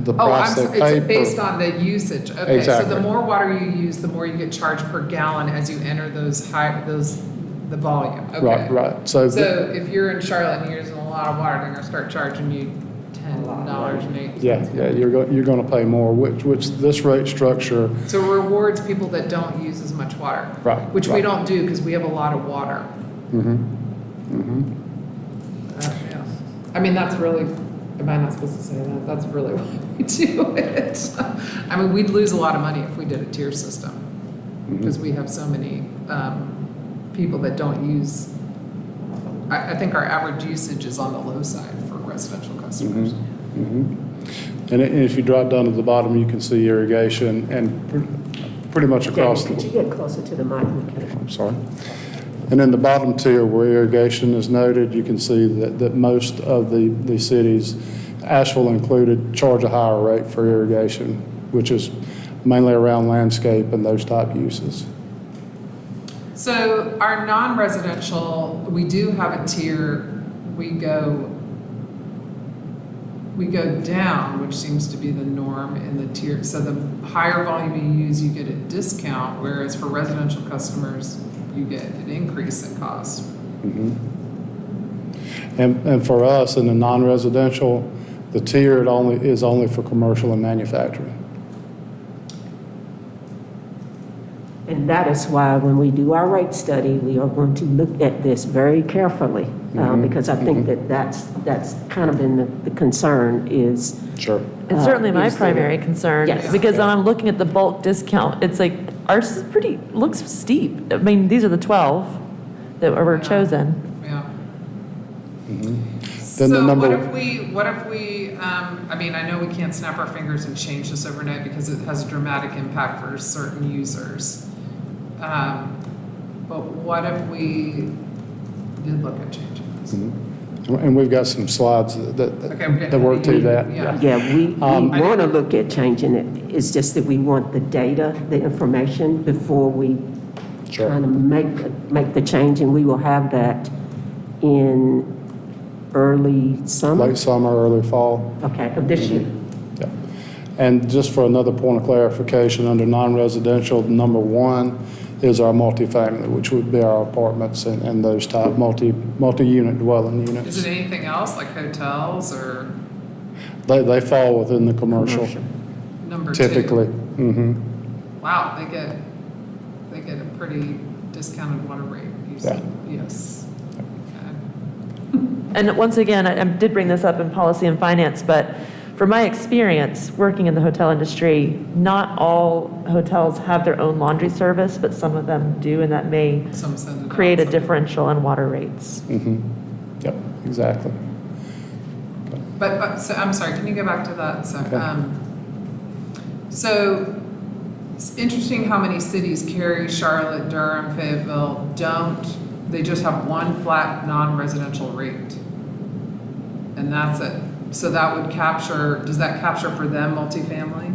the price they pay It's based on the usage. Okay, Exactly. so the more water you use, the more you get charged per gallon as you enter the volume. Okay. Right. So if you're in Charlotte and you're using a lot of water, they're gonna start charging you $10.08. Yeah, you're going to pay more, which this rate structure, So it rewards people that don't use as much water. Right, Which we right. don't do because we have a lot of water. Yeah. I mean, that's really, am I not supposed to say that? That's really why we do it. I mean, we'd lose a lot of money if we did a tier system because we have so many people that don't use. I think our average usage is on the low side for residential customers. and if you drop down to the bottom, you can see irrigation and pretty much across Could you the, get closer to the mic? I'm sorry. And in the bottom tier where irrigation is noted, you can see that most of the cities, Asheville included, charge a higher rate for irrigation, which is mainly around landscape and those type uses. So our non-residential, we do have a tier. We go down, which seems to be the norm in the tier. So the higher volume you use, you get a discount, whereas for residential customers, you get an increase in cost. And for us in the non-residential, the tier is only for commercial and manufacturing. And that is why when we do our rate study, we are going to look at this very carefully, because I think that's kind of been the concern is. Sure. It's certainly my is the- primary concern, Yes. because when I'm looking at the bulk discount, it's like, ours is looks steep. I mean, these are the 12 that were chosen. Yeah. Then So the number- what if we, I mean, I know we can't snap our fingers and change this overnight because it has a dramatic impact for certain users. But what if we did look at changing this? And we've got some slides Okay, we're getting that work to through the- that. yeah. Yeah, we I want to look at changing it. It's just that we want the data, the information before we Sure. kind of make the change, and we will have that in early summer. Late summer, early fall. Okay, of this year. Yeah. And just for another point of clarification, under non-residential, number one is our multifamily, which would be our apartments and those type multi-unit dwelling units. Is it anything else like hotels or They fall within the commercial number two? typically. Wow, they get a pretty discounted water rate. You said. Yes. Okay. And once again, I did bring this up in policy and finance, but from my experience working in the hotel industry, not all hotels have their own laundry service, but some of them do, and that may Some send it create a out, some- differential in water rates. Yep, exactly. But, so, I'm sorry, can you go back to that? So, Okay. so it's interesting how many cities, Cary, Charlotte, Durham, Fayetteville, they just have one flat non-residential rate. And that's it. So that would capture, does that capture for them multifamily?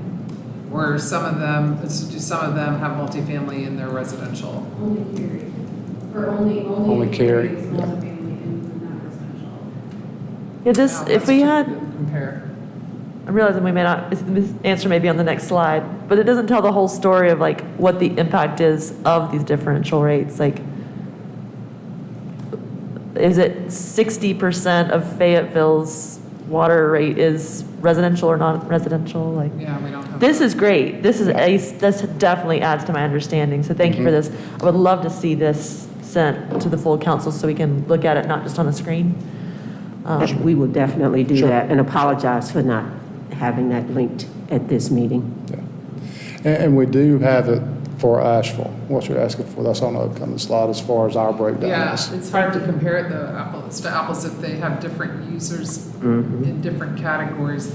Or do some of them have multifamily in their residential? Only Cary. Or only Only Cary, Cary is yeah. multifamily. Yeah, this, Now, if we that's had, to compare. I'm realizing we may not, this answer may be on the next slide, but it doesn't tell the whole story of like what the impact is of these differential rates. Like, is it 60% of Fayetteville's water rate is residential or non-residential? Like, Yeah, we don't have. this is great. This definitely adds to my understanding. So thank you for this. I would love to see this sent to the full council so we can look at it, not just on the screen. We will definitely do Sure. that and apologize for not having that linked at this meeting. And we do have it for Asheville, what you're asking for. That's on the upcoming slide as far as our breakdown Yeah, is. it's hard to compare it though, apples to apples, if they have different users in different categories.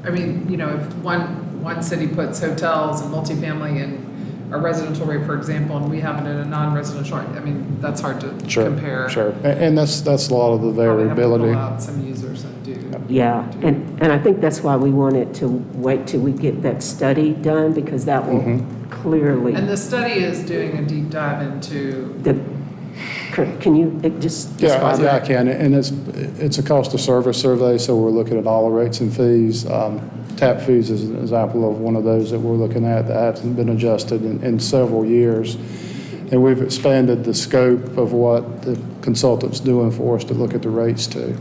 I mean, you know, if one city puts hotels and multifamily in a residential rate, for example, and we have it in a non-residential rate, I mean, that's hard to compare. Sure. And that's a lot of the Probably have to variability. pull out some users and do. Yeah, and I think that's why we wanted to wait till we get that study done, because that will clearly, And the study is doing a deep dive into, can you just describe Yeah, I that? can. And it's a cost of service survey, so we're looking at all the rates and fees. Tap fees is an example of one of those that we're looking at that hasn't been adjusted in several years. And we've expanded the scope of what the consultant's doing for us to look at the rates too.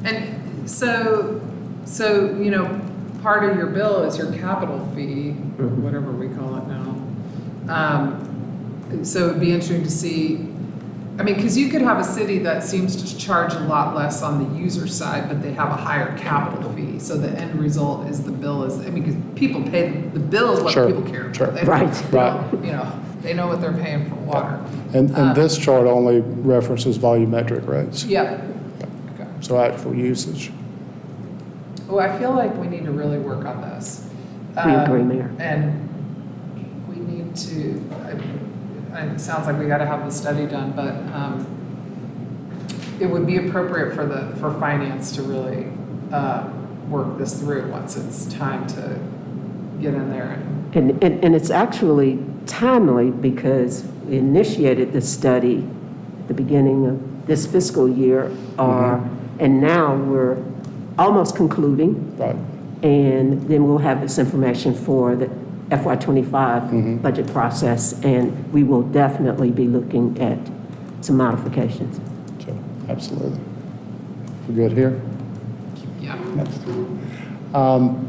and so, you know, part of your bill is your capital fee, or whatever we call it now. So it'd be interesting to see, I mean, because you could have a city that seems to charge a lot less on the user side, but they have a higher capital fee. So the end result is the bill is, I mean, because people pay, the bill is what Sure, people care about. sure. They don't- Right. they don't, you know, they know what they're paying for water. And this chart only references volumetric rates, Yeah. Okay. so actual usage. Oh, I feel like we need to really work on this. We agree, Mayor. And we need to, it sounds like we gotta have the study done, but it would be appropriate for finance to really work this through once it's time to get in there and. And it's actually timely, because we initiated the study at the beginning of this fiscal year, and now we're almost concluding. Right. And then we'll have this information for the FY25 budget process, and we will definitely be looking at some modifications. So, absolutely. We're good here? Yeah.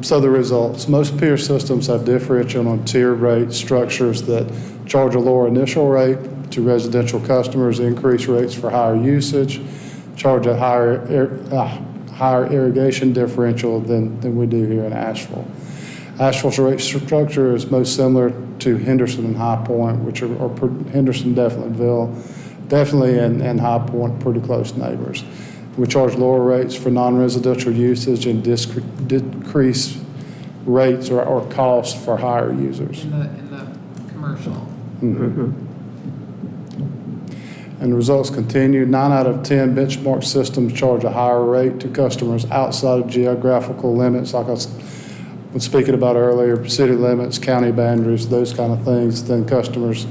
So the results, most peer systems have differential on tiered rate structures that charge a lower initial rate to residential customers, increase rates for higher usage, charge a higher irrigation differential than we do here in Asheville. Asheville's rate structure is most similar to Henderson and High Point, which are Henderson, definitely, and High Point, pretty close neighbors. We charge lower rates for non-residential usage and decrease rates or costs for higher users. In the commercial. And the results continue. 9 out of 10 benchmark systems charge a higher rate to customers outside of geographical limits, like I was speaking about earlier, city limits, county boundaries, those kind of things, than customers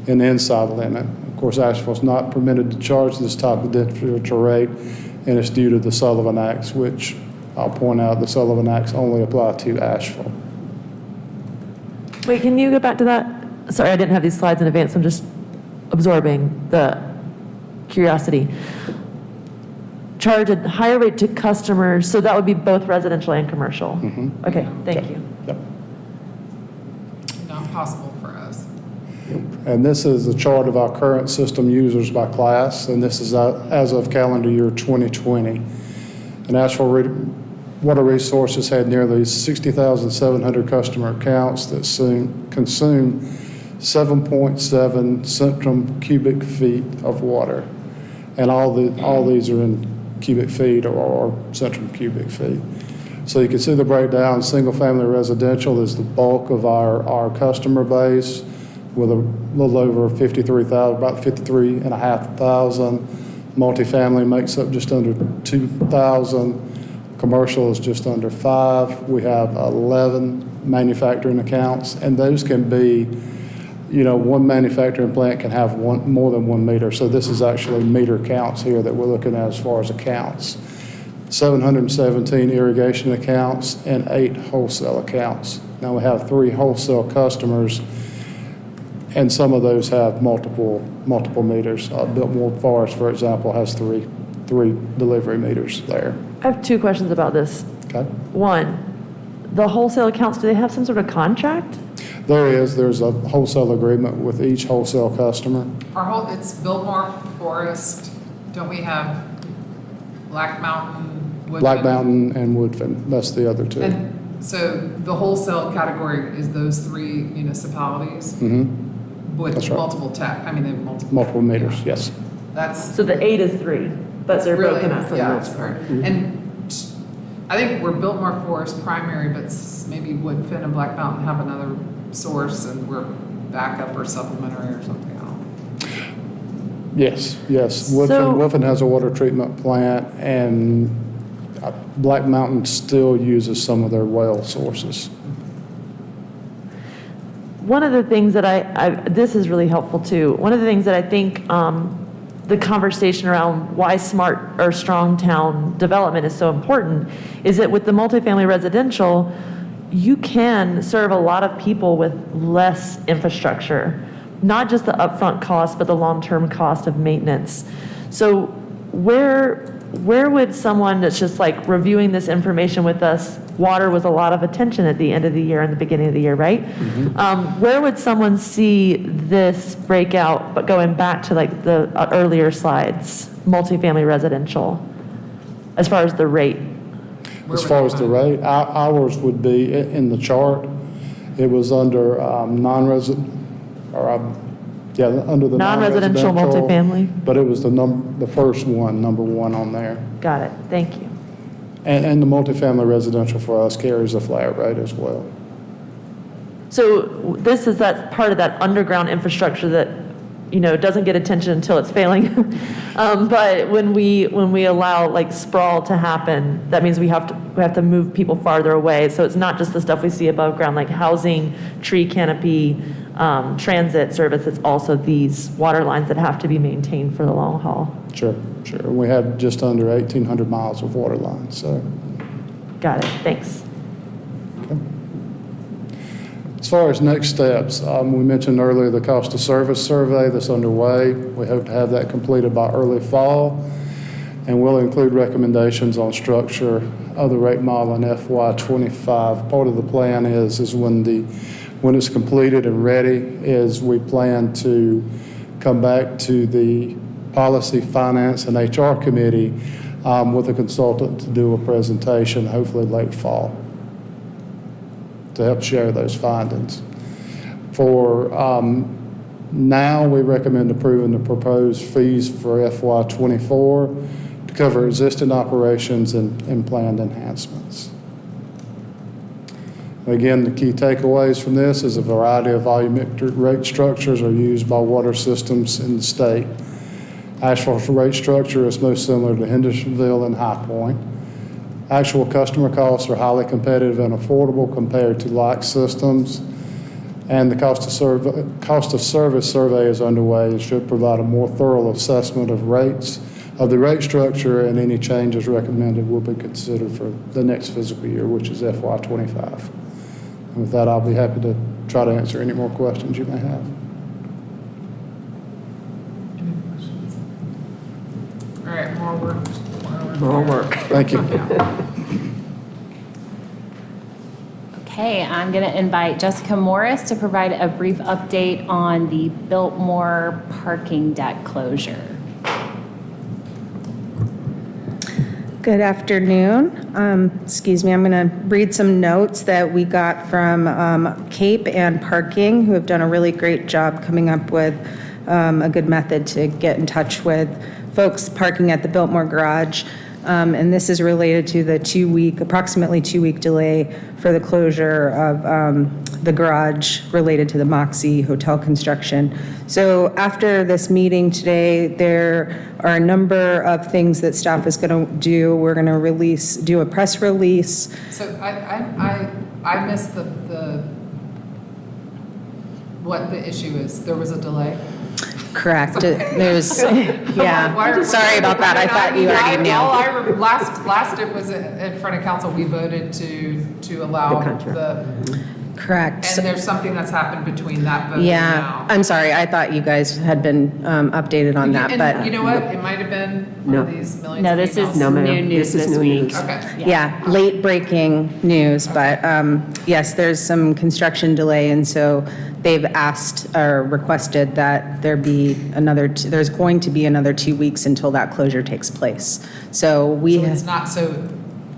in the inside limit. Of course, Asheville's not permitted to charge this type of differential rate, and it's due to the Sullivan Acts, which I'll point out the Sullivan Acts only apply to Asheville. wait, can you go back to that? Sorry, I didn't have these slides in advance. I'm just absorbing the curiosity. Charge a higher rate to customers, so that would be both residential and commercial? Okay, thank you. Yep. Not possible for us. And this is a chart of our current system users by class, and this is as of calendar year 2020. And Asheville Water Resources had nearly 60,700 customer accounts that consume 7.7 centrum cubic feet of water. And all these are in cubic feet or centrum cubic feet. So you can see the breakdown. Single-family residential is the bulk of our customer base, with a little over 53,000, about 53,500. Multifamily makes up just under 2,000. Commercial is just under 5. We have 11 manufacturing accounts, and those can be one manufacturing plant can have more than one meter. So this is actually meter counts here that we're looking at as far as accounts. 717 irrigation accounts and 8 wholesale accounts. Now we have 3 wholesale customers, and some of those have multiple meters. Biltmore Forest, for example, has three delivery meters there. I have 2 questions about this. Okay. One, the wholesale accounts, do they have some sort of contract? There's a wholesale agreement with each wholesale customer. It's Biltmore Forest, don't we have Black Mountain, Woodfin? Black Mountain and Woodfin, that's the other 2. And so the wholesale category is those 3 municipalities with That's right. multiple they have Multiple meters, yes. That's So the 8 is 3, but they're really, broken up for the yeah, most it's part. hard. And I think we're Biltmore Forest primary, but maybe Woodfin and Black Mountain have another source and we're backup or supplementary or something. I don't know. Yes. So- Woodfin has a water treatment plant, and Black Mountain still uses some of their well sources. One of the things that this is really helpful too. One of the things that I think the conversation around why smart or strong town development is so important is that with the multifamily residential, you can serve a lot of people with less infrastructure, not just the upfront cost, but the long-term cost of maintenance. So where would someone that's just like reviewing this information with us, water was a lot of attention at the end of the year and the beginning of the year, right? Where would someone see this breakout, but going back to like the earlier slides, multifamily residential, as far as the rate? As far as the rate, ours would be in the chart. It was under non-resident, or under the Non-residential non-residential. multifamily? But it was the first one, number 1 on there. Got it, thank you. And the multifamily residential for us carries a flat rate as well. So this is that part of that underground infrastructure that, doesn't get attention until it's failing. But when we allow like sprawl to happen, that means we have to move people farther away. So it's not just the stuff we see above ground, like housing, tree canopy, transit service. It's also these water lines that have to be maintained for the long haul. Sure. We have just under 1,800 miles of water lines, so. Got it, thanks. As far as next steps, we mentioned earlier the cost of service survey that's underway. We hope to have that completed by early fall, and we'll include recommendations on structure of the rate model in FY25. Part of the plan is when it's completed and ready, is we plan to come back to the Policy, Finance, and HR Committee with a consultant to do a presentation, hopefully late fall, to help share those findings. For now, we recommend approving the proposed fees for FY24 to cover existing operations and planned enhancements. Again, the key takeaways from this is a variety of volumetric rate structures are used by water systems in the state. Asheville's rate structure is most similar to Hendersonville and High Point. Actual customer costs are highly competitive and affordable compared to like systems. And the cost of service survey is underway and should provide a more thorough assessment of the rate structure, and any changes recommended will be considered for the next fiscal year, which is FY25. And with that, I'll be happy to try to answer any more questions you may have. All right, more work. More work. Thank you. Okay, I'm going to invite Jessica Morris to provide a brief update on the Biltmore parking deck closure. Good afternoon. Excuse me, I'm going to read some notes that we got from Cape and Parking, who have done a really great job coming up with a good method to get in touch with folks parking at the Biltmore Garage. And this is related to the approximately 2-week delay for the closure of the garage related to the Moxie Hotel construction. So after this meeting today, there are a number of things that staff is going to do. We're going to do a press release. So I missed what the issue is. There was a delay? Correct. There's, yeah, sorry about that. I thought you already knew. Last it was in front of council, we voted to allow The contract. the, Correct. and there's something that's happened between that vote and Yeah, now. I'm sorry. I thought you guys had been updated on that, And but you know what? It might have been one of these millions No, of this is emails. No, ma'am. new news This is this new week. news. Okay. yeah, late breaking news. But yes, there's some construction delay, and so they've asked or requested that there be there's going to be another 2 weeks until that closure takes place. So we So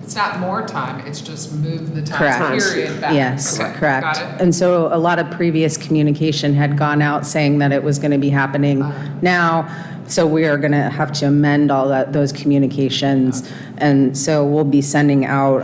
it's not more time, it's just move the time Correct. period back. Yes, Okay, correct. Got it? And so a lot of previous communication had gone out saying that it was going to be happening now. So we are going to have to amend all those communications. And so we'll be sending out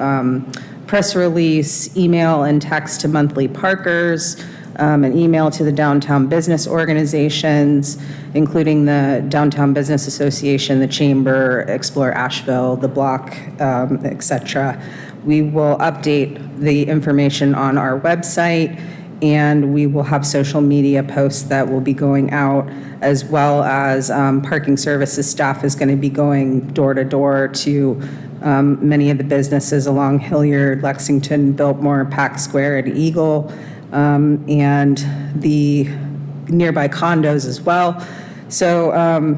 press release, email and text to monthly parkers, an email to the downtown business organizations, including the Downtown Business Association, the Chamber, Explore Asheville, the Block, et cetera. We will update the information on our website, and we will have social media posts that will be going out, as well as parking services staff is going to be going door to door to many of the businesses along Hilliard, Lexington, Biltmore, Pack Square, and Eagle, and the nearby condos as well. So I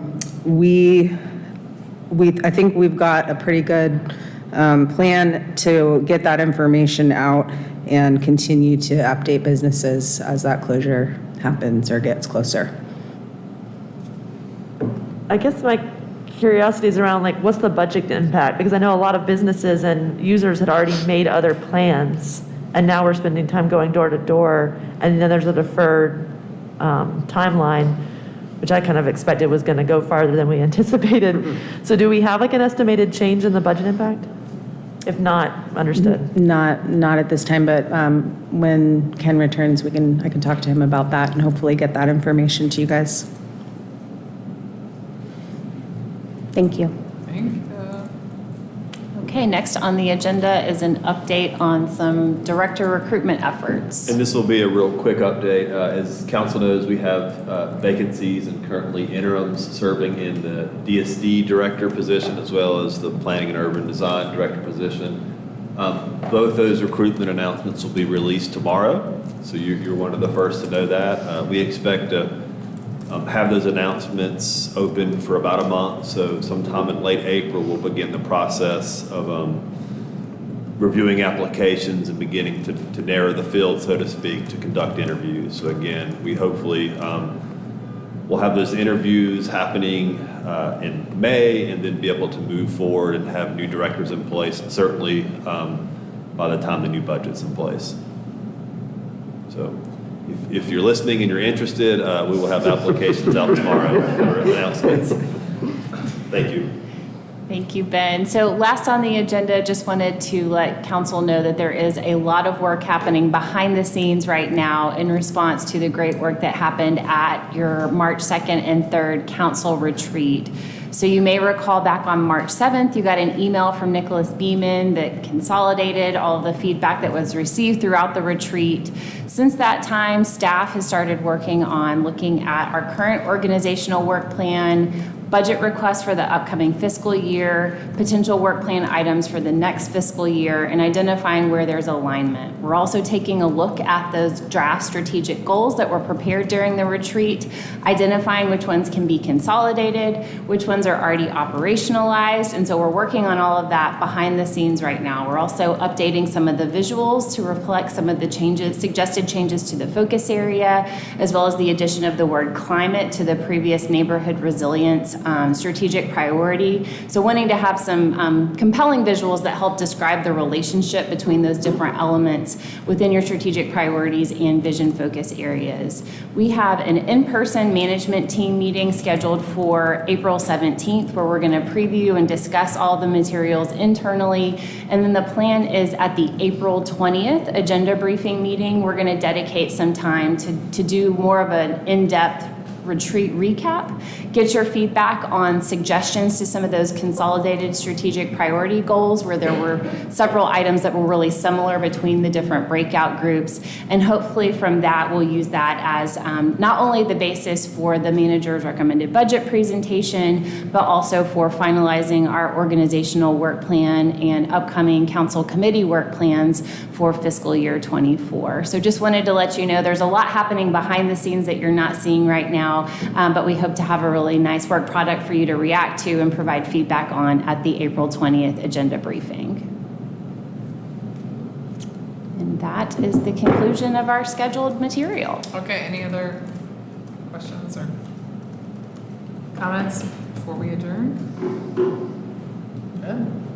think we've got a pretty good plan to get that information out and continue to update businesses as that closure happens or gets closer. I guess my curiosity is around like, what's the budget impact? Because I know a lot of businesses and users had already made other plans, and now we're spending time going door to door, and then there's a deferred timeline, which I kind of expected was going to go farther than we anticipated. So do we have like an estimated change in the budget impact? If not, understood. Not at this time, but when Ken returns, I can talk to him about that and hopefully get that information to you guys. Thank you. Thank you. Okay, next on the agenda is an update on some director recruitment efforts. And this will be a real quick update. As council knows, we have vacancies and currently interims serving in the DSD director position as well as the planning and urban design director position. Both those recruitment announcements will be released tomorrow, so you're one of the first to know that. We expect to have those announcements open for about a month, so sometime in late April, we'll begin the process of reviewing applications and beginning to narrow the field, so to speak, to conduct interviews. So again, we hopefully will have those interviews happening in May and then be able to move forward and have new directors in place, and certainly by the time the new budget's in place. So if you're listening and you're interested, we will have applications out tomorrow for announcements. Thank you. Thank you, Ben. So last on the agenda, just wanted to let council know that there is a lot of work happening behind the scenes right now in response to the great work that happened at your March 2nd and 3rd council retreat. So you may recall back on March 7th, you got an email from Nicholas Beeman that consolidated all of the feedback that was received throughout the retreat. Since that time, staff has started working on looking at our current organizational work plan, budget requests for the upcoming fiscal year, potential work plan items for the next fiscal year, and identifying where there's alignment. We're also taking a look at those draft strategic goals that were prepared during the retreat, identifying which ones can be consolidated, which ones are already operationalized, and so we're working on all of that behind the scenes right now. We're also updating some of the visuals to reflect some of the suggested changes to the focus area, as well as the addition of the word climate to the previous neighborhood resilience strategic priority. So wanting to have some compelling visuals that help describe the relationship between those different elements within your strategic priorities and vision focus areas. We have an in-person management team meeting scheduled for April 17th, where we're going to preview and discuss all the materials internally. And then the plan is at the April 20th agenda briefing meeting, we're going to dedicate some time to do more of an in-depth retreat recap, get your feedback on suggestions to some of those consolidated strategic priority goals where there were several items that were really similar between the different breakout groups. And hopefully from that, we'll use that as not only the basis for the manager's recommended budget presentation, but also for finalizing our organizational work plan and upcoming council committee work plans for fiscal year 24. So just wanted to let you know there's a lot happening behind the scenes that you're not seeing right now, but we hope to have a really nice work product for you to react to and provide feedback on at the April 20th agenda briefing. And that is the conclusion of our scheduled material. Okay, any other questions or comments before we adjourn? Good.